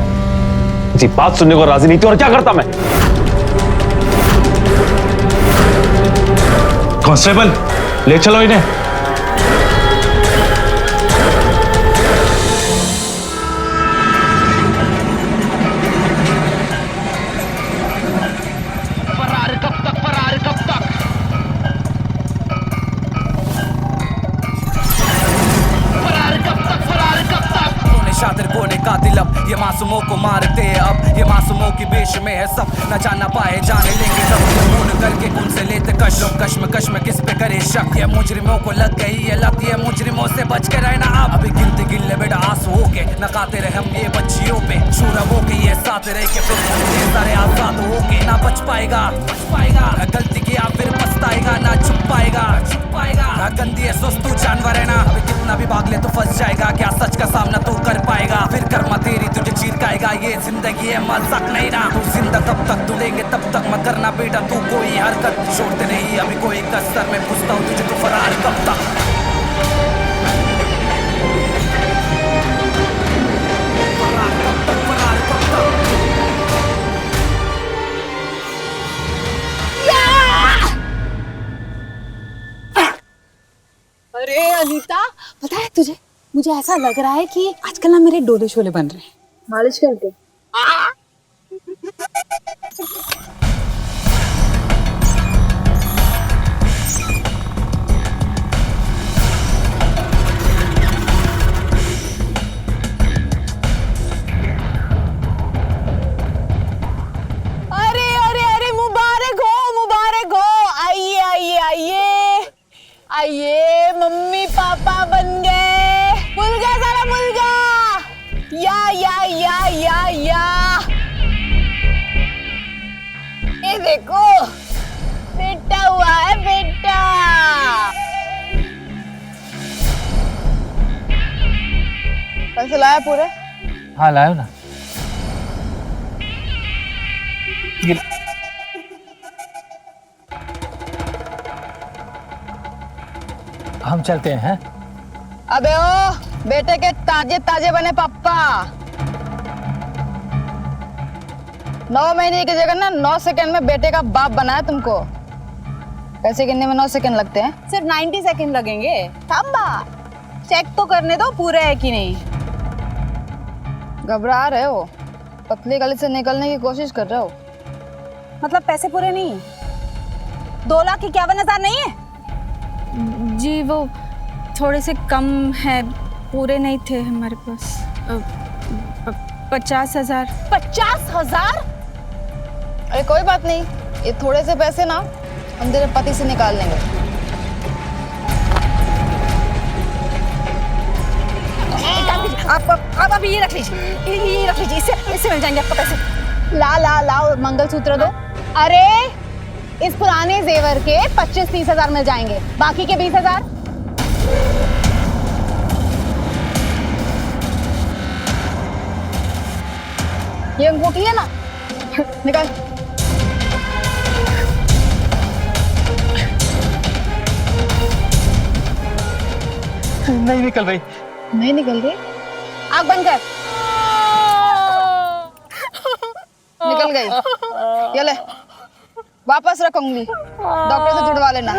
किसी बात सुनने को राजी नहीं थी और क्या करता मैं? कांस्टेबल, ले चलो इन्हें। शातिर कोने का दिल अब ये मासूमों को मारते अब ये मासूमों की बेश में है सब न जाना पाए जाने लेंगे सब ये खून करके उनसे लेते कश लोग कश में किस पे करे शक ये मुजरिमों को लग गई ये लत ये मुजरिमों से बच के रहना अब अभी गिनते गिल्ले बेटा आंसू हो के नकाते रहे हम ये बच्चियों पे शूरब हो के ये साथ रह के फिर ये सारे आजाद हो के ना बच पाएगा गलती किया फिर पछताएगा ना छुप पाएगा गंदी है सुस्तू जानवर है ना अभी कितना भी भाग ले तो फंस जाएगा क्या सच का सामना तू कर पाएगा फिर कर्मा तेरी तुझे चीर खाएगा ये जिंदगी है मजाक नहीं ना तू जिंदा तब तक ढूंढेंगे तब तक मत करना बेटा तू कोई हरकत छोड़ते नहीं अभी कोई कसर में पूछता हूँ तुझे तू फरार कब तक अरे अनीता, पता है तुझे, मुझे ऐसा लग रहा है कि आजकल ना मेरे डोले शोले बन रहे हैं। मालिश करके। अरे अरे अरे मुबारक हो, आइए आइए आइए आइए, मम्मी पापा बन गए। मुलगा सारा मुलगा, या ये देखो बेटा हुआ है बेटा। पैसे लाया पूरे? हाँ लायो ना। हम चलते हैं। अबे ओ बेटे के ताजे ताजे बने पापा। 9 महीने की जगह ना 9 सेकंड में बेटे का बाप बनाया तुमको। पैसे गिनने में 9 सेकंड लगते हैं? सिर्फ 90 सेकंड लगेंगे। थांबा, चेक तो करने दो पूरे है कि नहीं। घबरा रहे हो, पतली गली से निकलने की कोशिश कर रहे हो। मतलब पैसे पूरे नहीं? 2,51,000 नहीं है? जी वो थोड़े से कम है, पूरे नहीं थे हमारे पास। 50,000। 50,000? अरे कोई बात नहीं, ये थोड़े से पैसे ना हम तेरे पति से निकाल लेंगे। आप अभी ये रख लीजिए, ये रख लीजिए, इससे मिल जाएंगे आपको पैसे। लाओ मंगलसूत्र दो। अरे इस पुराने जेवर के 25-30 हजार मिल जाएंगे, बाकी के 20,000। ये अंगूठी है ना, निकाल। नहीं निकल रही। नहीं निकल रही? आग बंद कर। निकल गई। ये ले, वापस रख उंगली, डॉक्टर से जुड़वा लेना।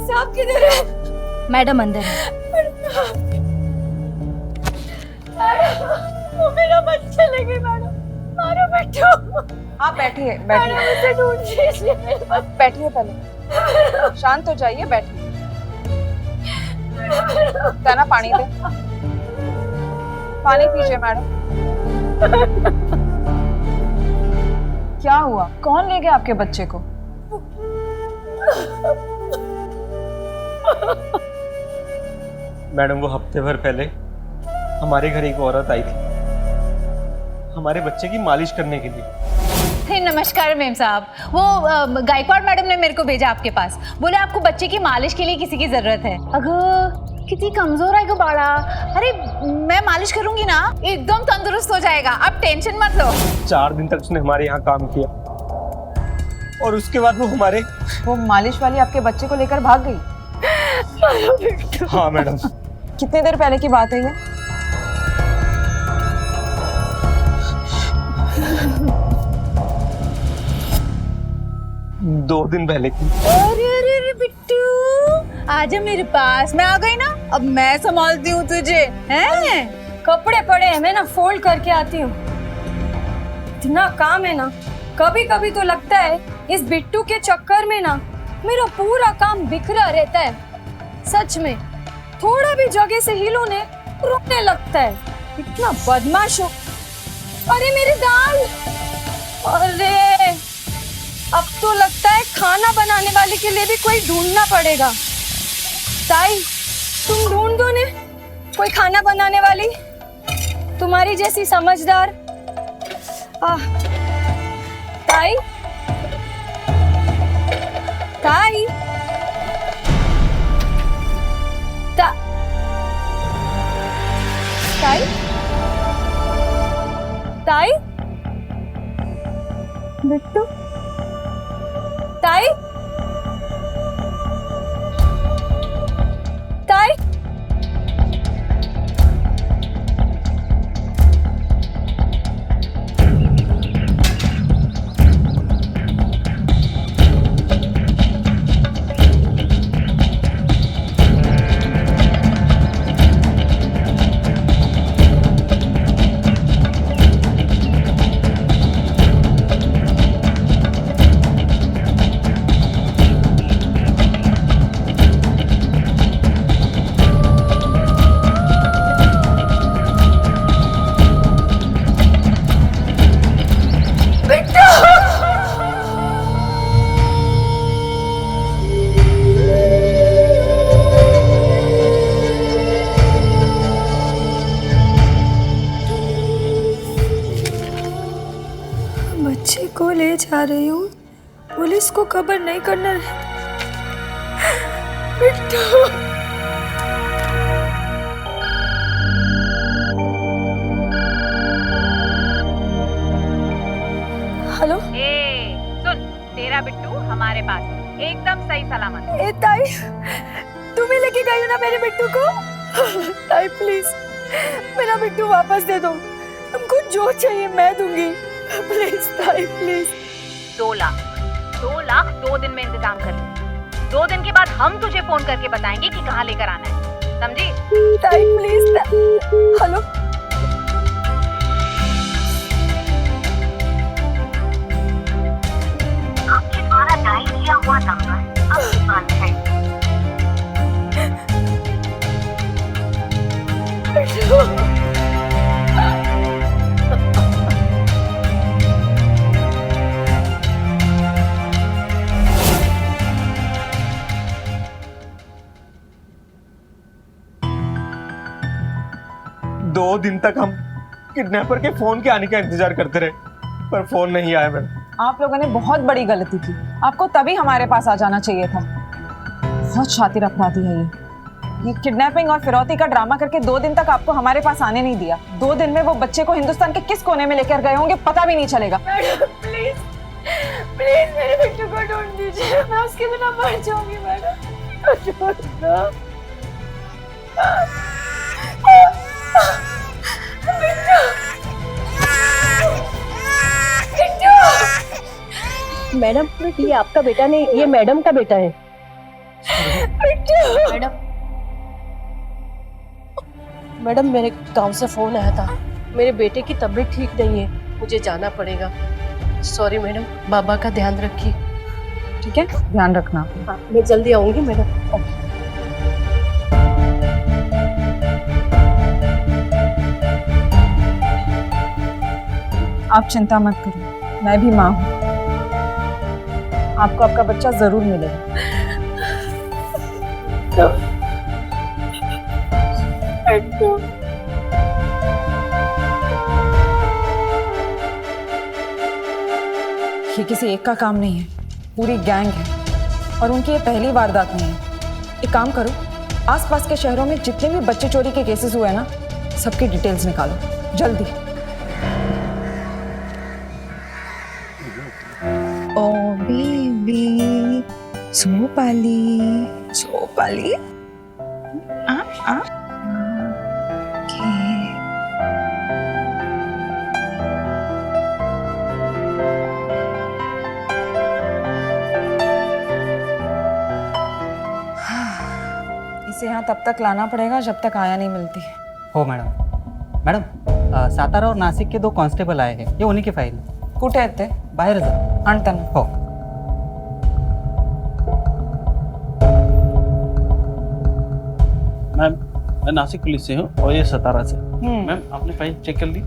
साहब किधर है? मैडम अंदर है। वो मेरा बच्चा लगे मैडम, मारो बेटो। आप बैठिए बैठिए, बैठिए पहले, शांत हो जाइए, बैठिए। कहना पानी दे, पानी पीजिए मैडम। क्या हुआ? कौन ले गया आपके बच्चे को? मैडम, वो हफ्ते भर पहले हमारे घर एक औरत आई थी हमारे बच्चे की मालिश करने के लिए। नमस्कार मैम साहब, वो गायकवाड़ मैडम ने मेरे को भेजा आपके पास। बोले आपको बच्चे की मालिश के लिए किसी की जरूरत है। अगर कितनी कमजोर है बाड़ा। अरे मैं मालिश करूंगी ना, एकदम तंदुरुस्त हो जाएगा, आप टेंशन मत लो। 4 दिन तक उसने हमारे यहाँ काम किया और उसके बाद वो मालिश वाली आपके बच्चे को लेकर भाग गई। हाँ मैडम। कितनी देर पहले की बात है ये? दो दिन पहले की। अरे अरे अरे बिट्टू, आजा मेरे पास। मैं आ गई ना, अब मैं संभालती हूँ तुझे। हैं? कपड़े पड़े हैं, मैं ना फोल्ड करके आती हूँ। इतना काम है ना, कभी कभी तो लगता है इस बिट्टू के चक्कर में ना मेरा पूरा काम बिखरा रहता है। सच में थोड़ा भी जगह से हिलो ने रोने लगता है। इतना बदमाश हो। अरे मेरी दाल! अरे अब तो लगता है खाना बनाने वाले के लिए भी कोई ढूंढना पड़ेगा। ताई, तुम ढूंढ दो ने कोई खाना बनाने वाली, तुम्हारी जैसी समझदार। ताई, ताई, ताई, ताई, बिट्टू, ताई, ताई, बच्चे को ले जा रही हूँ, पुलिस को खबर नहीं करना है। बिट्टू, हेलो। सुन, तेरा बिट्टू हमारे पास है, एकदम सही सलामत। ए ताई, तुम्हें लेके गई हो ना मेरे बिट्टू को? ताई प्लीज मेरा बिट्टू वापस दे दो। तुमको जो चाहिए मैं दूंगी। प्लीज ताई, प्लीज। 2 लाख 2 दिन में इंतजाम कर ले। 2 दिन के बाद हम तुझे फोन करके बताएंगे कि कहाँ लेकर आना है, समझी? ताई प्लीज। हेलो। आपके द्वारा डायल किया हुआ नंबर अभी बंद है। दो दिन तक हम किडनैपर के फोन के आने का इंतजार करते रहे, पर फोन नहीं आया मैडम। आप लोगों ने बहुत बड़ी गलती की। आपको तभी हमारे पास आ जाना चाहिए था। बहुत शातिर अपराधी है ये किडनैपिंग और फिरौती का ड्रामा करके 2 दिन तक आपको हमारे पास आने नहीं दिया। 2 दिन में वो बच्चे को हिंदुस्तान के किस कोने में लेकर गए होंगे पता भी नहीं चलेगा। प्लीज प्लीज मेरे बिट्टू को ढूंढ दीजिए, मैं उसके बिना मर जाऊंगी मैडम। मैडम, ये आपका बेटा नहीं, ये मैडम का बेटा है। मैडम, मेरे गांव से फोन आया था, मेरे बेटे की तबीयत ठीक नहीं है, मुझे जाना पड़ेगा। सॉरी मैडम, बाबा का ध्यान रखिए। ठीक है, ध्यान रखना। हाँ, मैं जल्दी आऊंगी मैडम। आप चिंता मत करो, मैं भी माँ हूँ। आपको आपका बच्चा जरूर मिलेगा। ये किसी एक का काम नहीं है, पूरी गैंग है और उनकी ये पहली वारदात नहीं है। एक काम करो, आसपास के शहरों में जितने भी बच्चे चोरी के केसेस हुए हैं ना, सबकी डिटेल्स निकालो जल्दी। ओ बेबी, सोपाली आ इसे यहाँ तब तक लाना पड़ेगा जब तक आया नहीं मिलती। हो मैडम, सातारा और नासिक के 2 कांस्टेबल आए हैं, ये उन्हीं की फाइल है। कुठे आहेत ते? बाहेर जा आणताना हो। मैम, मैं नासिक पुलिस से हूँ और ये सतारा से। हम्म। मैम, आपने फाइल चेक कर ली?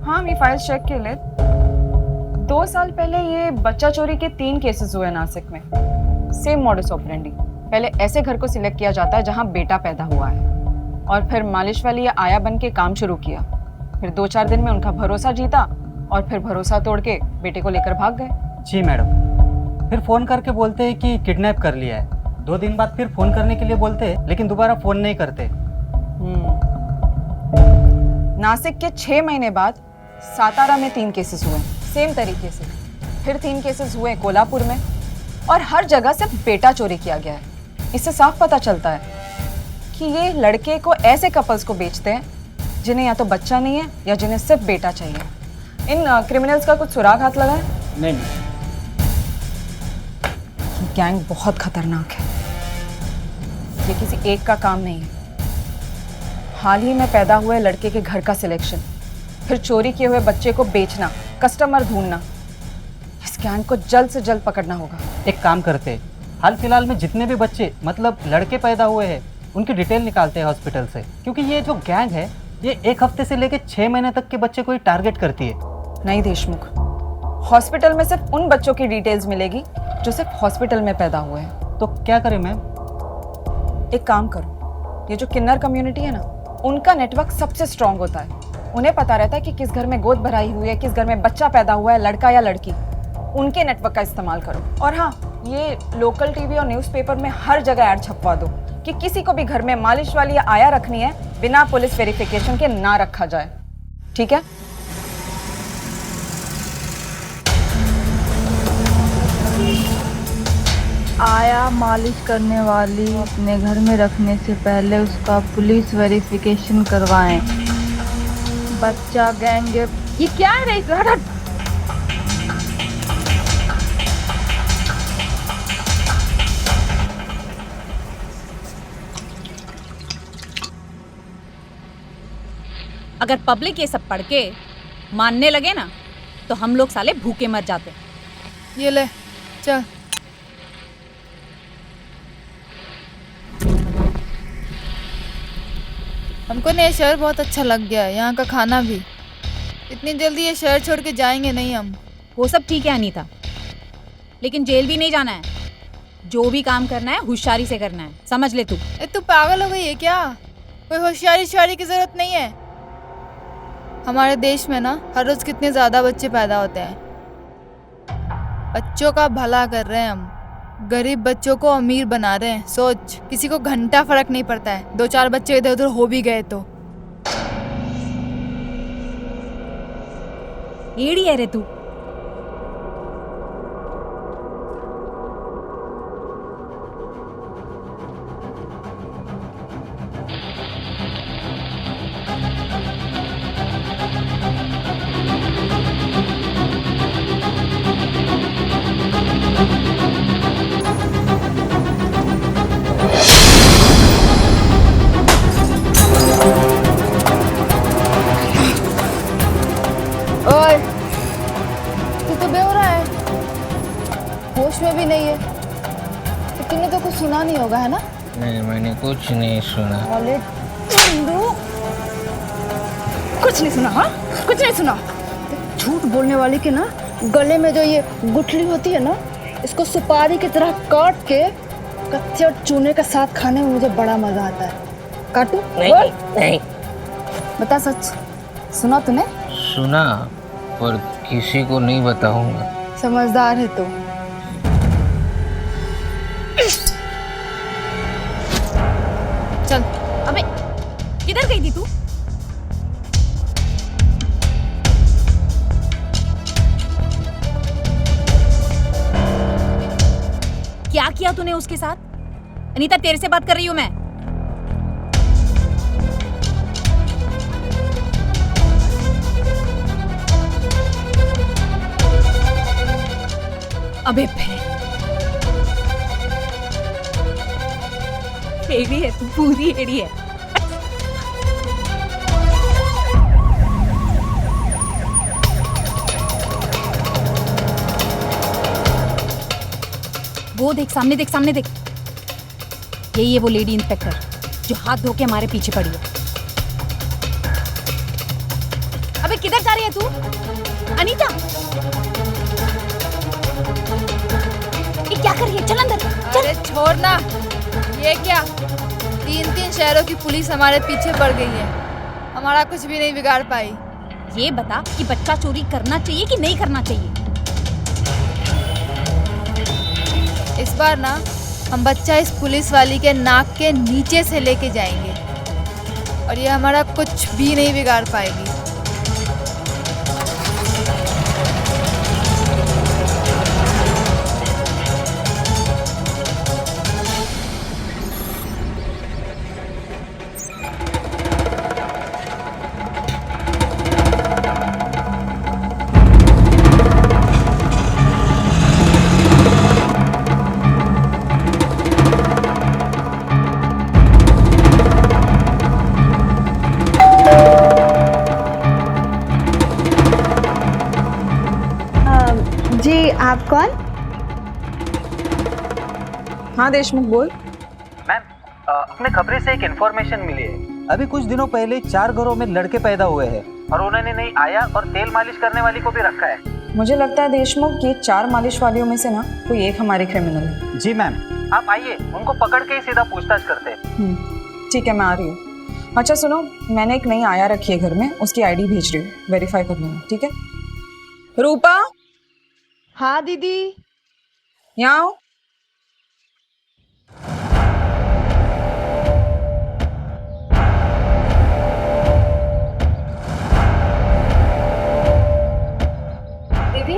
हाँ, मी फाइल चेक केले। 2 साल पहले ये बच्चा चोरी के 3 केसेस हुए नासिक में, सेम मॉडस ऑपरेंडी। पहले ऐसे घर को सिलेक्ट किया जाता है जहाँ बेटा पैदा हुआ है, और फिर मालिश वाली या आया बन के काम शुरू किया। फिर 2-4 दिन में उनका भरोसा जीता और फिर भरोसा तोड़ के बेटे को लेकर भाग गए। जी मैडम, फिर फोन करके बोलते हैं कि किडनैप कर लिया है। 2 दिन बाद फिर फोन करने के लिए बोलते हैं, लेकिन दोबारा फोन नहीं करते। नासिक के 6 महीने बाद सातारा में 3 केसेस हुए सेम तरीके से। फिर 3 केसेस हुए कोल्हापुर में, और हर जगह से बेटा चोरी किया गया है। इससे साफ पता चलता है कि ये लड़के को ऐसे कपल्स को बेचते हैं जिन्हें या तो बच्चा नहीं है या जिन्हें सिर्फ बेटा चाहिए। इन क्रिमिनल्स का कुछ सुराग हाथ लगा है? नहीं। ये गैंग बहुत खतरनाक है, ये किसी एक का काम नहीं है। हाल ही में पैदा हुए लड़के के घर का सिलेक्शन, फिर चोरी किए हुए बच्चे को बेचना, कस्टमर ढूंढना, इस गैंग को जल्द से जल्द पकड़ना होगा। एक काम करते हैं, हाल फिलहाल में जितने भी बच्चे मतलब लड़के पैदा हुए हैं उनकी डिटेल निकालते हैं हॉस्पिटल से, क्योंकि ये जो गैंग है ये 1 हफ्ते से लेकर 6 महीने तक के बच्चे को ही टारगेट करती है। नहीं देशमुख, हॉस्पिटल में सिर्फ उन बच्चों की डिटेल्स मिलेगी जो सिर्फ हॉस्पिटल में पैदा हुए हैं। तो क्या करें मैम? एक काम करो, ये जो किन्नर कम्युनिटी है ना, उनका नेटवर्क सबसे स्ट्रांग होता है। उन्हें पता रहता है कि किस घर में गोद भराई हुई है, किस घर में बच्चा पैदा हुआ है, लड़का या लड़की। उनके नेटवर्क का इस्तेमाल करो। और हाँ, ये लोकल टीवी और न्यूज़पेपर में हर जगह ऐड छपवा दो कि किसी को भी घर में मालिश वाली या आया रखनी है, बिना पुलिस वेरिफिकेशन के ना रखा जाए। ठीक है? आया मालिश करने वाली अपने घर में रखने से पहले उसका पुलिस वेरिफिकेशन करवाएं। बच्चा गैंग, ये क्या है रईस? हट। अगर पब्लिक ये सब पढ़ के मानने लगे ना, तो हम लोग साले भूखे मर जाते। ये ले, चल। हमको ना ये शहर बहुत अच्छा लग गया है, यहाँ का खाना भी। इतनी जल्दी ये शहर छोड़ के जाएंगे नहीं हम। वो सब ठीक है अनीता, लेकिन जेल भी नहीं जाना है। जो भी काम करना है होशियारी से करना है, समझ ले तू। तू पागल हो गई है क्या? कोई होशियारी की जरूरत नहीं है। हमारे देश में ना हर रोज कितने ज्यादा बच्चे पैदा होते हैं। बच्चों का भला कर रहे हैं हम, गरीब बच्चों को अमीर बना रहे हैं। सोच, किसी को घंटा फर्क नहीं पड़ता है। 2-4 बच्चे इधर उधर हो भी गए तो। एड़ी है रे तू। ओए, तू तो बेहोरा है, होश में भी नहीं है। तो तूने तो कुछ सुना नहीं होगा, है ना? नहीं, मैंने कुछ नहीं सुना। कुछ नहीं सुना? हाँ, कुछ नहीं सुना। झूठ बोलने वाली के ना गले में जो ये गुठली होती है ना, इसको सुपारी की तरह काट के कच्चे और चूने के साथ खाने में मुझे बड़ा मजा आता है। काटू? नहीं नहीं। बता सच, सुना तूने? सुना, पर किसी को नहीं बताऊंगा। समझदार है तू। चल। अबे किधर गई थी तू? क्या किया तूने उसके साथ? अनीता, तेरे से बात कर रही हूं मैं। अबे एड़ी है तू, पूरी एड़ी है। वो देख, सामने देख, सामने देख। यही है वो लेडी इंस्पेक्टर जो हाथ धो के हमारे पीछे पड़ी है। अबे किधर जा रही है तू? अनीता, ये क्या कर रही है? चल अंदर चल। अरे छोड़ ना, ये क्या 3-3 शहरों की पुलिस हमारे पीछे पड़ गई है, हमारा कुछ भी नहीं बिगाड़ पाई। ये बता कि बच्चा चोरी करना चाहिए कि नहीं करना चाहिए? इस बार ना हम बच्चा इस पुलिस वाली के नाक के नीचे से लेके जाएंगे और ये हमारा कुछ भी नहीं बिगाड़ पाएगी। जी, आप कौन? हाँ देशमुख, बोल। मैम, अपने खबरें से एक इन्फॉर्मेशन मिली है। अभी कुछ दिनों पहले 4 घरों में लड़के पैदा हुए हैं और उन्होंने नहीं आया और तेल मालिश करने वाली को भी रखा है। मुझे लगता है देशमुख, ये 4 मालिश वालियों में से ना कोई एक हमारे क्रिमिनल है। जी मैम, आप आइए, उनको पकड़ के ही सीधा पूछताछ करते हैं। ठीक है, मैं आ रही हूँ। अच्छा सुनो, मैंने एक नई आया रखी है घर में, उसकी आईडी भेज रही हूँ, वेरीफाई कर लेना, ठीक है? रूपा। हाँ दीदी। यहाँ आओ। दीदी,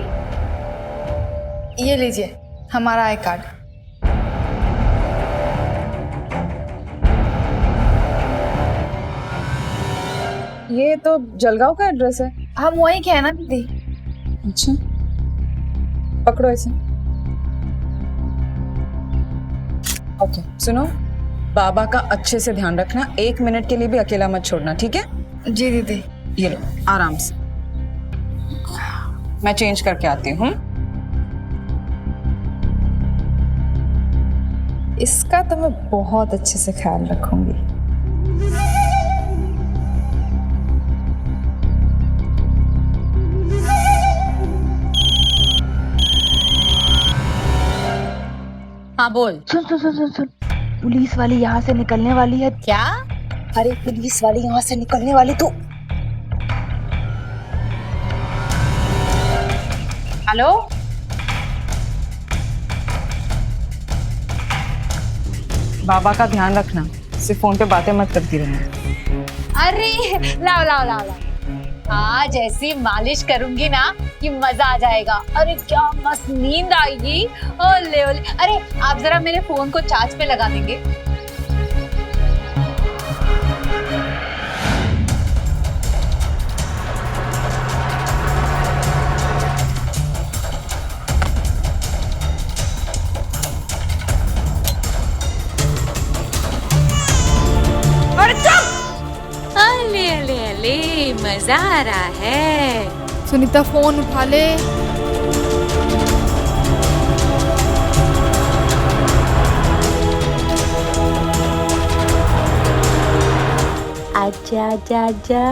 ये लीजिए हमारा आई कार्ड। ये तो जलगांव का एड्रेस है। हम वहीं के हैं ना दीदी। अच्छा, पकड़ो इसे। ओके, सुनो, बाबा का अच्छे से ध्यान रखना, 1 मिनट के लिए भी अकेला मत छोड़ना, ठीक है? जी दीदी। ये लो, आराम से। मैं चेंज करके आती हूँ। इसका तो मैं बहुत अच्छे से ख्याल रखूंगी। हाँ बोल। सुन सुन सुन सुन सुन, पुलिस वाली यहाँ से निकलने वाली है। क्या? अरे पुलिस वाली यहाँ से निकलने वाली। तू हेलो, बाबा का ध्यान रखना, सिर्फ फोन पे बातें मत करती रहना। अरे लाओ लाओ लाओ लाओ, आज ऐसी मालिश करूंगी ना कि मजा आ जाएगा। अरे क्या मस्त नींद आएगी। ओले ओले। अरे आप जरा मेरे फोन को चार्ज पे लगा देंगे? अले अले अले, मजा आ रहा है। सुनीता फोन उठा ले। आजा आजा आजा।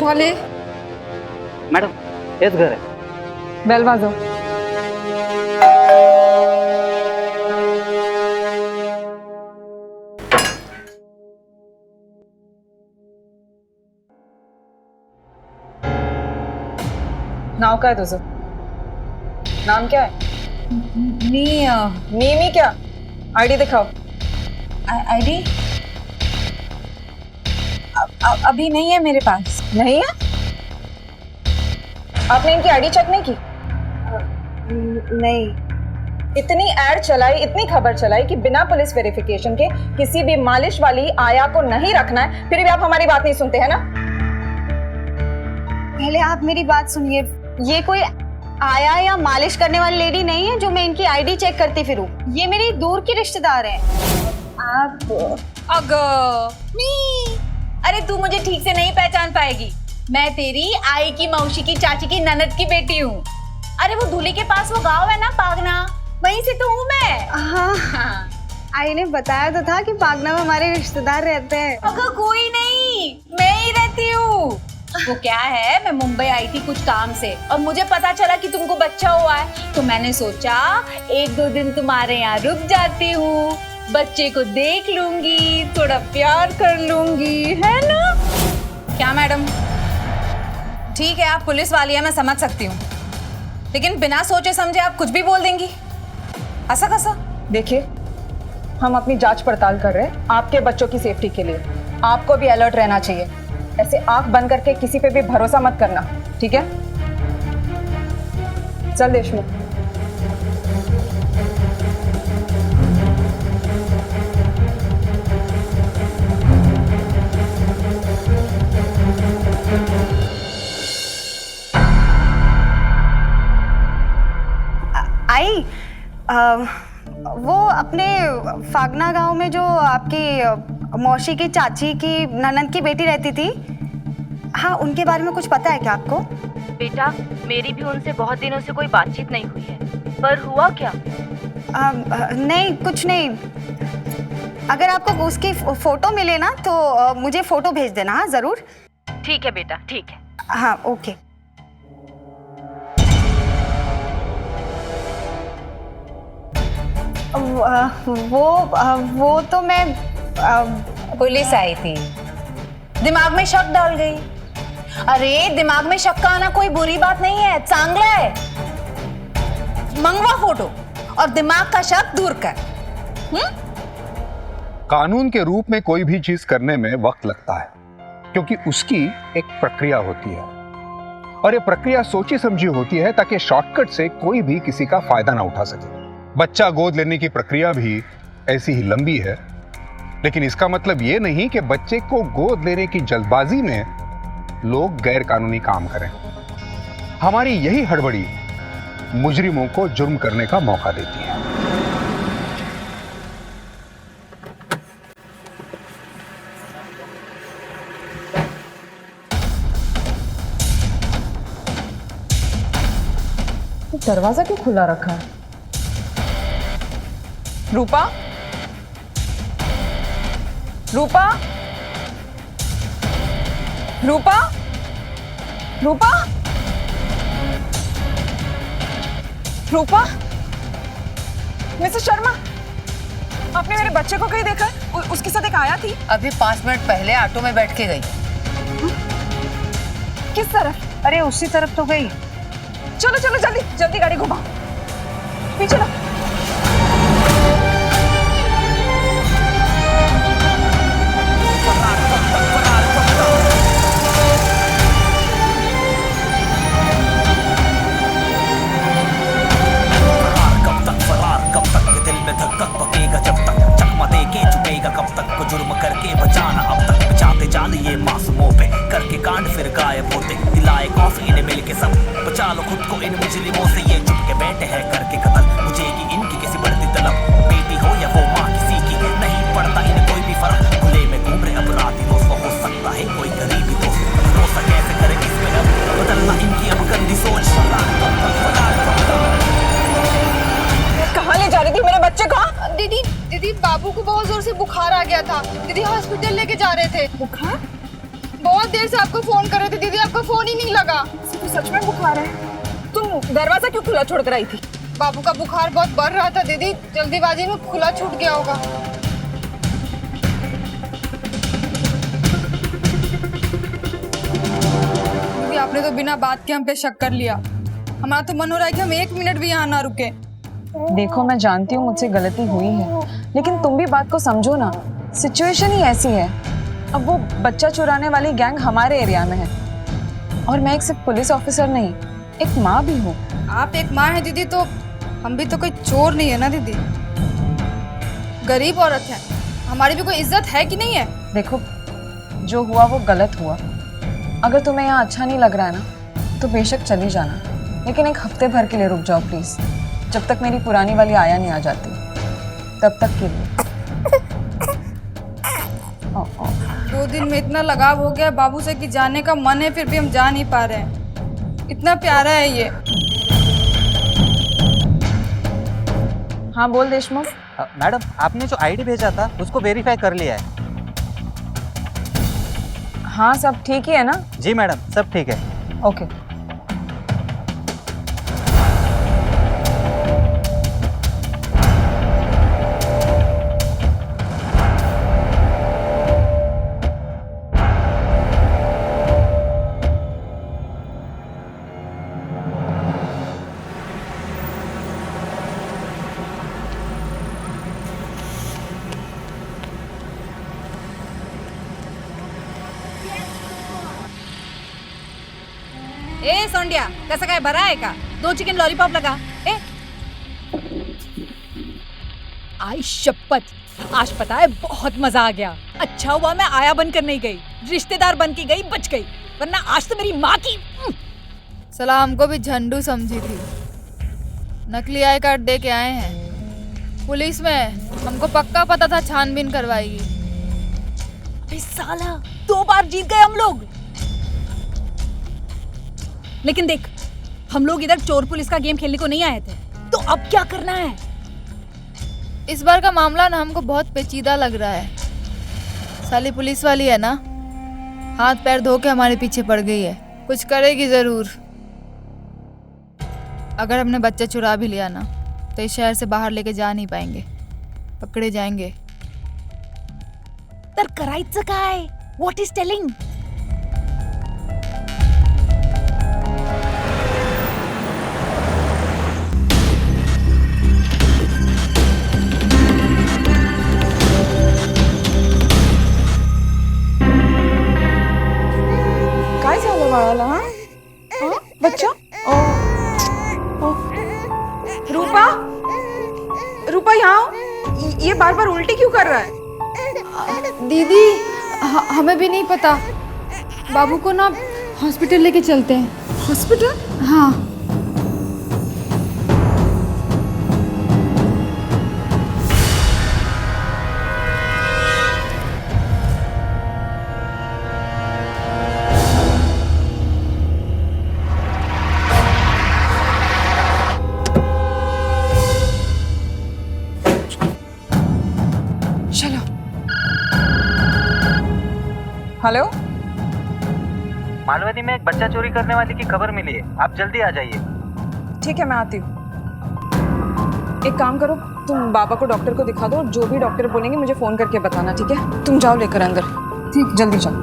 वाले? मैडम ये घर है। बेल बाजो। नाव काय तुझं? नाम क्या है? मी क्या? आईडी दिखाओ। आईडी अभी नहीं है मेरे पास। नहीं है? आपने इनकी आईडी चेक नहीं की? नहीं। इतनी एड चलाई, इतनी खबर चलाई कि बिना पुलिस वेरिफिकेशन के किसी भी मालिश वाली आया को नहीं रखना है, फिर भी आप हमारी बात नहीं सुनते हैं ना? पहले आप मेरी बात सुनिए। ये कोई आया या मालिश करने वाली लेडी नहीं है जो मैं इनकी आईडी चेक करती फिरूं। ये मेरी दूर की रिश्तेदार हैं। अरे तू मुझे ठीक से नहीं पहचान पाएगी। मैं तेरी आई की मौसी की चाची की ननद की बेटी हूँ। अरे वो धूली के पास वो गांव है ना, पागना, वहीं से तो हूँ मैं। हाँ, आई ने बताया तो था कि पागना में हमारे रिश्तेदार रहते हैं। अगर कोई नहीं, मैं ही रहती हूँ। वो क्या है, मैं मुंबई आई थी कुछ काम से और मुझे पता चला कि तुमको बच्चा हुआ है, तो मैंने सोचा 1-2 दिन तुम्हारे यहाँ रुक जाती हूँ, बच्चे को देख लूंगी, थोड़ा प्यार कर लूंगी, है ना? क्या मैडम? ठीक है, आप पुलिस वाली है, मैं समझ सकती हूँ, लेकिन बिना सोचे समझे आप कुछ भी बोल देंगी, ऐसा कैसा? देखिए, हम अपनी जांच पड़ताल कर रहे हैं आपके बच्चों की सेफ्टी के लिए। आपको भी अलर्ट रहना चाहिए। ऐसे आंख बंद करके किसी पे भी भरोसा मत करना, ठीक है? चल देशमुख। आई, वो अपने फागना गांव में जो आपकी मौसी की चाची की ननद की बेटी रहती थी, हाँ, उनके बारे में कुछ पता है क्या आपको? बेटा, मेरी भी उनसे बहुत दिनों से कोई बातचीत नहीं हुई है, पर हुआ क्या? नहीं, कुछ नहीं। अगर आपको उसकी फोटो मिले ना तो मुझे फोटो भेज देना। हाँ, जरूर। ठीक है बेटा, ठीक है। हाँ, ओके। वो तो मैं पुलिस आई थी, दिमाग में शक डाल गई। अरे दिमाग में शक का आना कोई बुरी बात नहीं है, चांगला है। मंगवा फोटो और दिमाग का शक दूर कर। कानून के रूप में कोई भी चीज करने में वक्त लगता है, क्योंकि उसकी एक प्रक्रिया होती है, और ये प्रक्रिया सोची समझी होती है ताकि शॉर्टकट से कोई भी किसी का फायदा ना उठा सके। बच्चा गोद लेने की प्रक्रिया भी ऐसी ही लंबी है, लेकिन इसका मतलब ये नहीं कि बच्चे को गोद लेने की जल्दबाजी में लोग गैर कानूनी काम करें। हमारी यही हड़बड़ी मुजरिमों को जुर्म करने का मौका देती है। तो दरवाजा क्यों खुला रखा है? रूपा, रूपा, रूपा, रूपा, रूपा, मिसेस शर्मा, आपने मेरे बच्चे को कहीं देखा? उसके साथ एक आया थी। अभी 5 मिनट पहले ऑटो में बैठ के गई। किस तरफ? अरे उसी तरफ तो गई। चलो चलो, जल्दी जल्दी गाड़ी घुमाओ, पीछे लो। धक पकेगा जब तक चकमा दे के चुकेगा कब तक को जुर्म करके बचाना अब तक बचाते जान ये मासूमों पे करके कांड फिर गायब होते दिलाए कॉफी इन्हें मिल के सब बचा लो खुद को इन मुजरिमों से ये चुप के बैठे हैं करके कत्ल मुझे की इनकी किसी बढ़ती तलब बेटी हो या वो माँ किसी की नहीं पड़ता इन्हें कोई भी फर्क खुले में घूम रहे अपराधी दोस्त हो सकता है कोई गरीबी दोस्त भरोसा कैसे करे किस पे अब बदलना इनकी अब गंदी सोच। कहाँ ले जा रही थी मेरे बच्चे को? दीदी बाबू को बहुत जोर से बुखार आ गया था। दीदी हॉस्पिटल लेके जा रहे थे। बुखार? बहुत देर से आपको फोन कर रहे थे दीदी, आपका फोन ही नहीं लगा। तो सच में बुखार है? तुम दरवाजा क्यों खुला छोड़ कर आई थी? बाबू का बुखार बहुत बढ़ रहा था दीदी, जल्दीबाजी में खुला छूट गया होगा। दीदी आपने तो बिना बात के हम पे शक कर लिया। हमारा तो मन हो रहा है कि हम 1 मिनट भी यहाँ ना रुके। देखो मैं जानती हूँ मुझसे गलती हुई है, लेकिन तुम भी बात को समझो ना। सिचुएशन ही ऐसी है। अब वो बच्चा चुराने वाली गैंग हमारे एरिया में है, और मैं एक सिर्फ पुलिस ऑफिसर नहीं, एक माँ भी हूँ। आप एक माँ है दीदी, तो हम भी तो कोई चोर नहीं है ना दीदी। गरीब औरत है, हमारी भी कोई इज्जत है कि नहीं है? देखो जो हुआ वो गलत हुआ। अगर तुम्हें यहाँ अच्छा नहीं लग रहा है ना तो बेशक चली जाना, लेकिन 1 हफ्ते भर के लिए रुक जाओ प्लीज, जब तक मेरी पुरानी वाली आया नहीं आ जाती, तब तक के लिए। 2 दिन में इतना लगाव हो गया बाबू से कि जाने का मन है, फिर भी हम जा नहीं पा रहे हैं। इतना प्यारा है ये। हाँ बोल देशमुख। मैडम आपने जो आईडी भेजा था उसको वेरीफाई कर लिया है। हाँ सब ठीक ही है ना? जी मैडम सब ठीक है। ओके। ए सोंडिया, कसं काय बरा आहे का? 2 चिकन लॉलीपॉप लगा। ए आई शपथ, आज पता है बहुत मजा आ गया। अच्छा हुआ मैं आया बनकर नहीं गई, रिश्तेदार बन के गई, बच गई, वरना आज तो मेरी माँ की। सलाह हमको भी झंडू समझी थी। नकली आई कार्ड दे के आए हैं पुलिस में, हमको पक्का पता था छानबीन करवाएगी। अबे साला, 2 बार जीत गए हम लोग। लेकिन देख, हम लोग इधर चोर पुलिस का गेम खेलने को नहीं आए थे, तो अब क्या करना है? इस बार का मामला ना हमको बहुत पेचीदा लग रहा है। साली पुलिस वाली है ना, हाथ पैर धो के हमारे पीछे पड़ गई है, कुछ करेगी जरूर। अगर हमने बच्चा चुरा भी लिया ना तो इस शहर से बाहर लेके जा नहीं पाएंगे, पकड़े जाएंगे। तर करायचं काय? What is telling? काय झालं बाळाला? बच्चा? रूपा, रूपा यहाँ, ये बार बार उल्टी क्यों कर रहा है? दीदी हमें भी नहीं पता, बाबू को ना हॉस्पिटल लेके चलते हैं। हॉस्पिटल? हाँ। चलो। हेलो, मालवनी में एक बच्चा चोरी करने वाली की खबर मिली है, आप जल्दी आ जाइए। ठीक है मैं आती हूँ। एक काम करो, तुम बाबा को डॉक्टर को दिखा दो, जो भी डॉक्टर बोलेंगे मुझे फोन करके बताना, ठीक है? तुम जाओ लेकर अंदर। ठीक, जल्दी जाओ।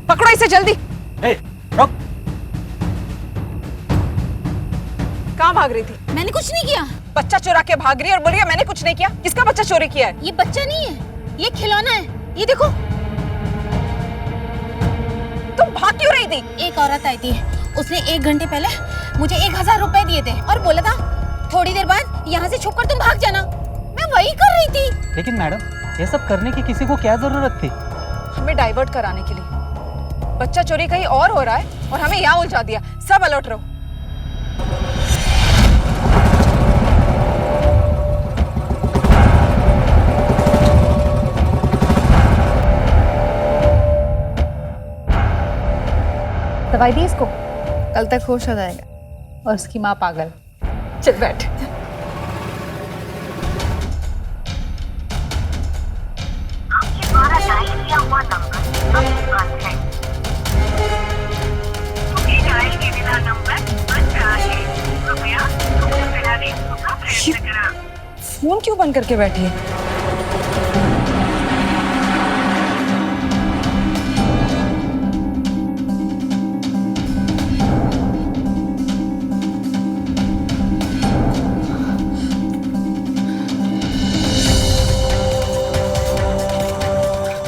पकड़ो इसे जल्दी। रुक। कहाँ भाग रही थी? मैंने कुछ नहीं किया। बच्चा चुरा के भाग रही है और बोल रही है मैंने कुछ नहीं किया। किसका बच्चा चोरी किया है? ये बच्चा नहीं है, ये खिलौना है, ये देखो। तुम भाग क्यों रही थी? एक औरत आई थी, उसने 1 घंटे पहले मुझे 1000 रुपए दिए थे और बोला था थोड़ी देर बाद यहाँ से छुपकर तुम भाग जाना। मैं वही कर रही थी। लेकिन मैडम ये सब करने की किसी को क्या जरूरत थी? हमें डाइवर्ट कराने के लिए। बच्चा चोरी कहीं और हो रहा है और हमें यहाँ उलझा दिया। सब अलर्ट रहो। दवाई दी इसको, कल तक होश हो जाएगा। और उसकी माँ पागल। चल बैठ। फोन क्यों बंद करके बैठी है?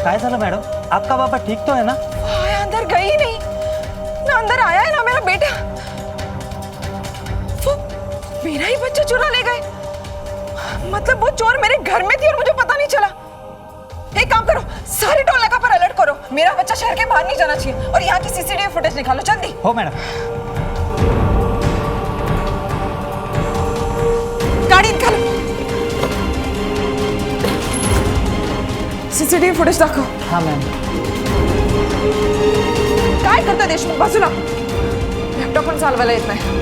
काय झालं मैडम? आपका पापा ठीक तो है ना? आया अंदर गई ही नहीं ना, अंदर आया है ना मेरा बेटा। वो मेरा ही बच्चा चुरा ले गए। मतलब वो चोर मेरे घर में थी और मुझे पता नहीं चला। एक काम करो, सारे टोल नाका पर अलर्ट करो। मेरा बच्चा शहर के बाहर नहीं जाना चाहिए और यहाँ की सीसीटीवी फुटेज निकालो जल्दी। हो मैडम। गाड़ी निकालो, सीसीटीवी फुटेज दाखव। हाँ मैम। काय करता देशमुख? बाजूला लॅपटॉप पण चालवायला येत नाही।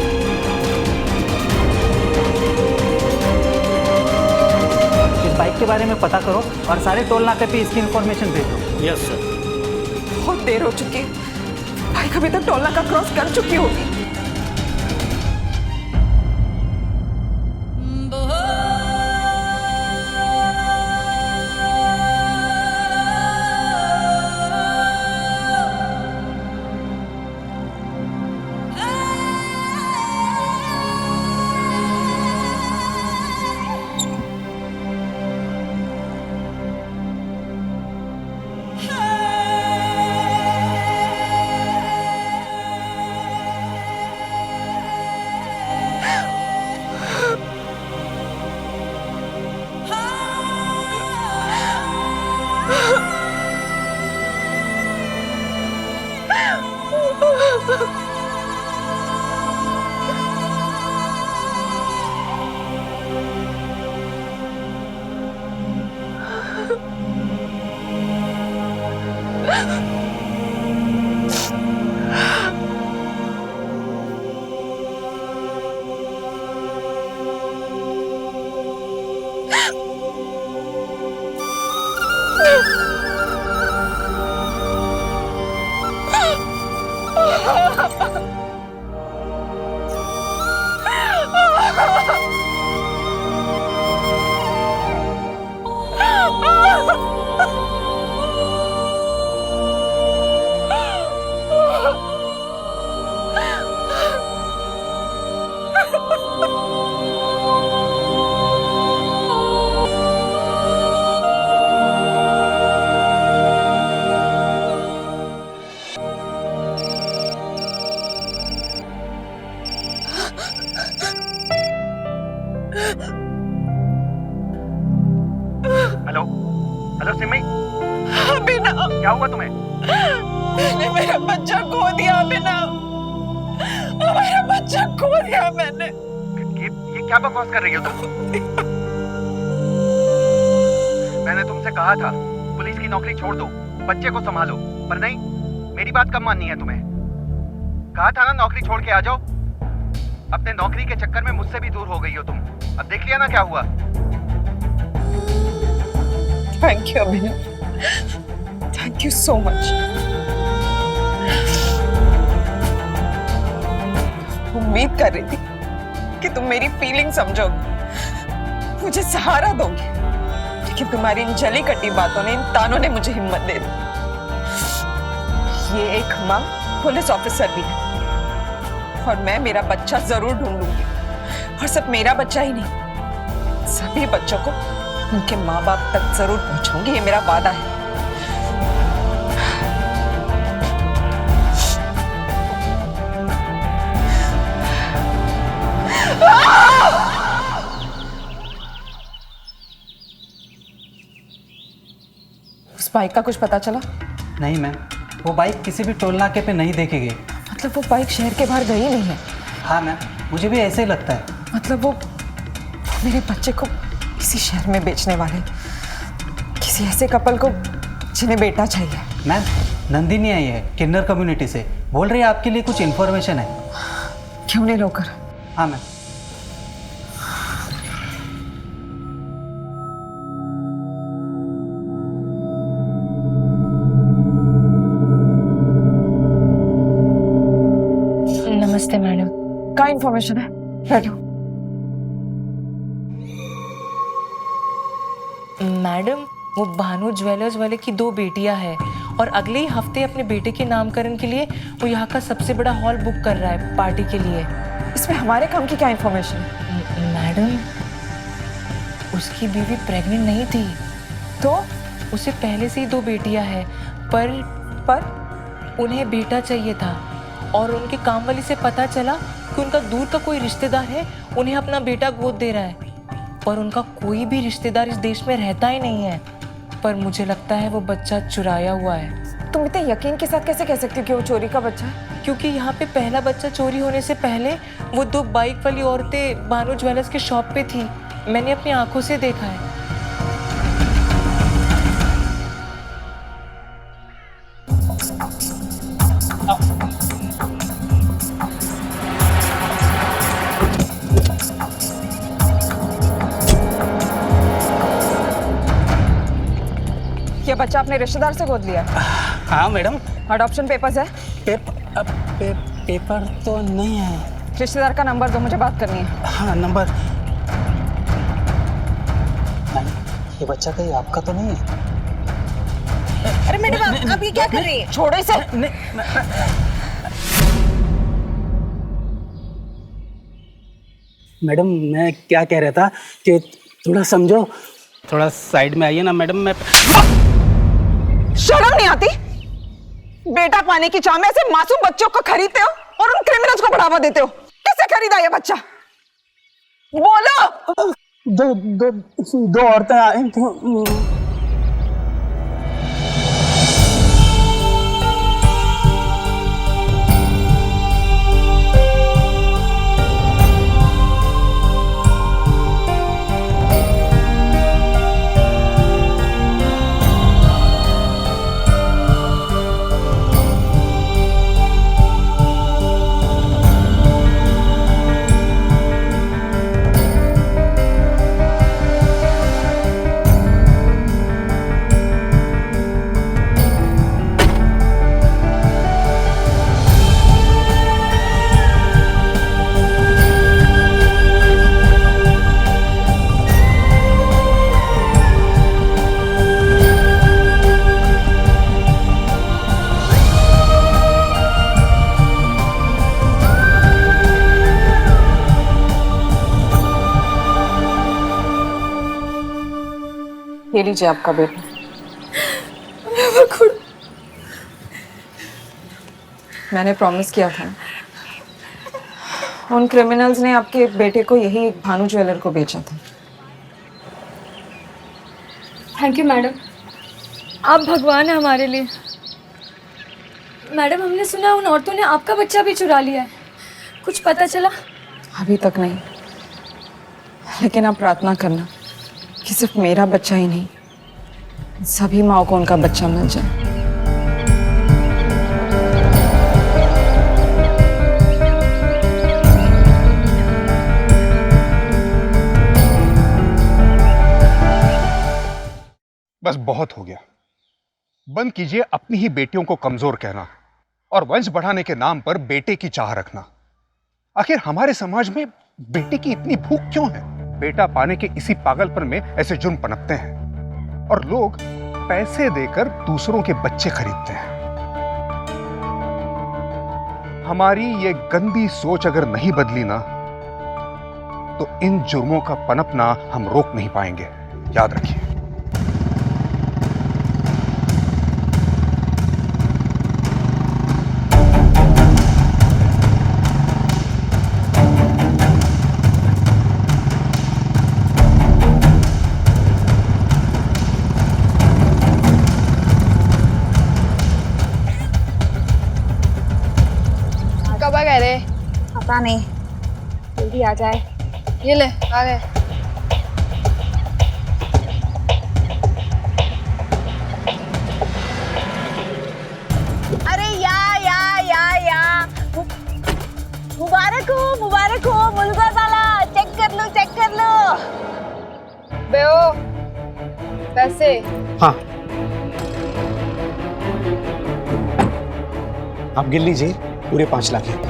इस बाइक के बारे में पता करो और सारे टोल नाके पे इसकी इंफॉर्मेशन भेजो। Yes sir. बहुत देर हो चुकी है, बाइक अभी तक टोल नाका क्रॉस कर चुकी होगी। हेलो हेलो सिमी, बिना क्या हुआ तुम्हें? मैंने मेरा बच्चा खो दिया। बिना मेरा बच्चा खो दिया मैंने। ये क्या बकवास कर रही हो तुम? मैंने तुमसे कहा था पुलिस की नौकरी छोड़ दो, बच्चे को संभालो, पर नहीं, मेरी बात कब माननी है तुम्हें? कहा था ना नौकरी छोड़ के आ जाओ। अपने नौकरी के चक्कर में मुझसे भी दूर हो गई हो तुम। अब देख लिया ना क्या हुआ। Thank you Abhinav, thank you so much. उम्मीद कर रही थी कि तुम मेरी फीलिंग समझोगे, मुझे सहारा दोगे, लेकिन तुम्हारी इन जली कटी बातों ने, इन तानों ने मुझे हिम्मत दे दी। ये एक माँ पुलिस ऑफिसर भी है और मैं मेरा बच्चा जरूर ढूंढूंगी, और सिर्फ मेरा बच्चा ही नहीं, सभी बच्चों को उनके माँ बाप तक जरूर पहुंचाऊंगी, ये मेरा वादा है। उस बाइक का कुछ पता चला? नहीं मैम, वो बाइक किसी भी टोल नाके पे नहीं देखी गई। मतलब वो बाइक शहर के बाहर गई नहीं है? हाँ मैम, मुझे भी ऐसे ही लगता है। मतलब वो मेरे बच्चे को किसी शहर में बेचने वाले, किसी ऐसे कपल को जिन्हें बेटा चाहिए। मैम, नंदिनी आई है किन्नर कम्युनिटी से, बोल रही है आपके लिए कुछ इन्फॉर्मेशन है। क्यों नहीं रोकर? हाँ मैम। क्या इंफॉर्मेशन है? बैठो। मैडम, वो भानु ज्वेलर्स वाले की 2 बेटियां हैं और अगले ही हफ्ते अपने बेटे के नामकरण के लिए वो यहाँ का सबसे बड़ा हॉल बुक कर रहा है पार्टी के लिए। इसमें हमारे काम की क्या इंफॉर्मेशन है? मैडम, उसकी बीवी प्रेग्नेंट नहीं थी तो उसे पहले से ही 2 बेटियां हैं, पर उन्हें बेटा चाहिए था और उनके काम वाली से पता चला कि उनका दूर का कोई रिश्तेदार है उन्हें अपना बेटा गोद दे रहा है, पर उनका कोई भी रिश्तेदार इस देश में रहता ही नहीं है। पर मुझे लगता है वो बच्चा चुराया हुआ है। तुम इतने यकीन के साथ कैसे कह सकती हो कि वो चोरी का बच्चा है? क्योंकि यहाँ पे पहला बच्चा चोरी होने से पहले वो 2 बाइक वाली औरतें भानु ज्वेलर्स के शॉप पे थी। मैंने अपनी आंखों से देखा है। ये बच्चा अपने रिश्तेदार से गोद लिया? हाँ मैडम। अडॉप्शन पेपर्स है? पेपर तो नहीं है। रिश्तेदार का नंबर दो, मुझे बात करनी है। हाँ, नंबर। ये बच्चा कहीं आपका तो नहीं है? अरे मैडम, आप ये क्या कर रही है? छोड़ो इसे। मैडम, मैं क्या कह रहा था कि थोड़ा समझो, थोड़ा साइड में आइए ना मैडम। मैं शर्म नहीं आती? बेटा पाने की चाह में ऐसे मासूम बच्चों को खरीदते हो और उन क्रिमिनल्स को बढ़ावा देते हो। किससे खरीदा ये बच्चा? बोलो। दो औरतें आई थी। ये लीजिए आपका बेटा। मैंने प्रॉमिस किया था, उन क्रिमिनल्स ने आपके बेटे को यही एक भानु ज्वेलर को बेचा था। थैंक यू मैडम, आप भगवान हैं हमारे लिए। मैडम, हमने सुना उन औरतों ने आपका बच्चा भी चुरा लिया है, कुछ पता चला? अभी तक नहीं, लेकिन आप प्रार्थना करना कि सिर्फ मेरा बच्चा ही नहीं, सभी माओ को उनका बच्चा मिल जाए। बस बहुत हो गया। बंद कीजिए अपनी ही बेटियों को कमजोर कहना और वंश बढ़ाने के नाम पर बेटे की चाह रखना। आखिर हमारे समाज में बेटे की इतनी भूख क्यों है? बेटा पाने के इसी पागलपन में ऐसे जुर्म पनपते हैं और लोग पैसे देकर दूसरों के बच्चे खरीदते हैं। हमारी ये गंदी सोच अगर नहीं बदली ना, तो इन जुर्मों का पनपना हम रोक नहीं पाएंगे। याद रखिए। कब आ गए रे? पता नहीं, जल्दी आ जाए। ये ले, आ गए। अरे या मुबारक हो मुल्का साला। चेक कर लो। बेओ पैसे। हाँ, आप गिन लीजिए, पूरे 5 लाख है।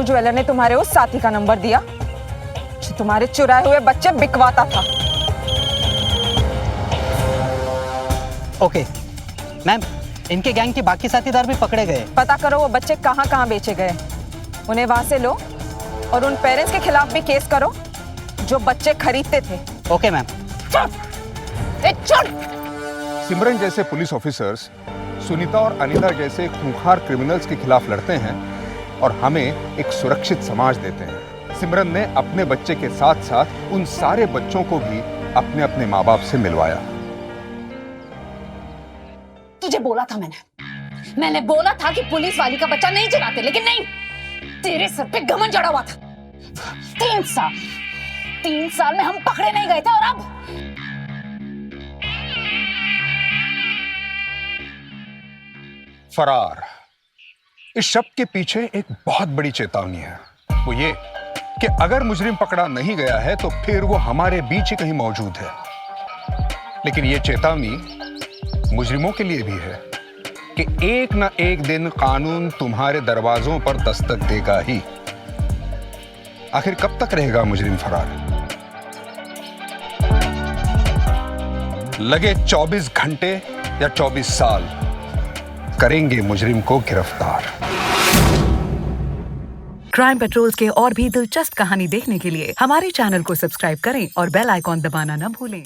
सोनू ज्वेलर ने तुम्हारे उस साथी का नंबर दिया जो तुम्हारे चुराए हुए बच्चे बिकवाता था। ओके मैम, इनके गैंग के बाकी साथीदार भी पकड़े गए। पता करो वो बच्चे कहाँ कहाँ बेचे गए, उन्हें वहां से लो और उन पेरेंट्स के खिलाफ भी केस करो जो बच्चे खरीदते थे। Okay ma'am. सिमरन जैसे पुलिस ऑफिसर्स सुनीता और अनिता जैसे खूंखार क्रिमिनल्स के खिलाफ लड़ते हैं और हमें एक सुरक्षित समाज देते हैं। सिमरन ने अपने बच्चे के साथ साथ उन सारे बच्चों को भी अपने अपने माँ बाप से मिलवाया। तुझे बोला था मैंने बोला था कि पुलिस वाली का बच्चा नहीं चुराते, लेकिन नहीं, तेरे सर पे घमंड चढ़ा हुआ था। 3 साल में हम पकड़े नहीं गए थे और अब फरार। इस शब्द के पीछे एक बहुत बड़ी चेतावनी है, वो ये कि अगर मुजरिम पकड़ा नहीं गया है तो फिर वो हमारे बीच ही कहीं मौजूद है। लेकिन ये चेतावनी मुजरिमों के लिए भी है कि एक ना एक दिन कानून तुम्हारे दरवाजों पर दस्तक देगा ही। आखिर कब तक रहेगा मुजरिम फरार? लगे 24 घंटे या 24 साल, करेंगे मुजरिम को गिरफ्तार। क्राइम पेट्रोल्स के और भी दिलचस्प कहानी देखने के लिए हमारे चैनल को सब्सक्राइब करें और बेल आइकॉन दबाना न भूलें।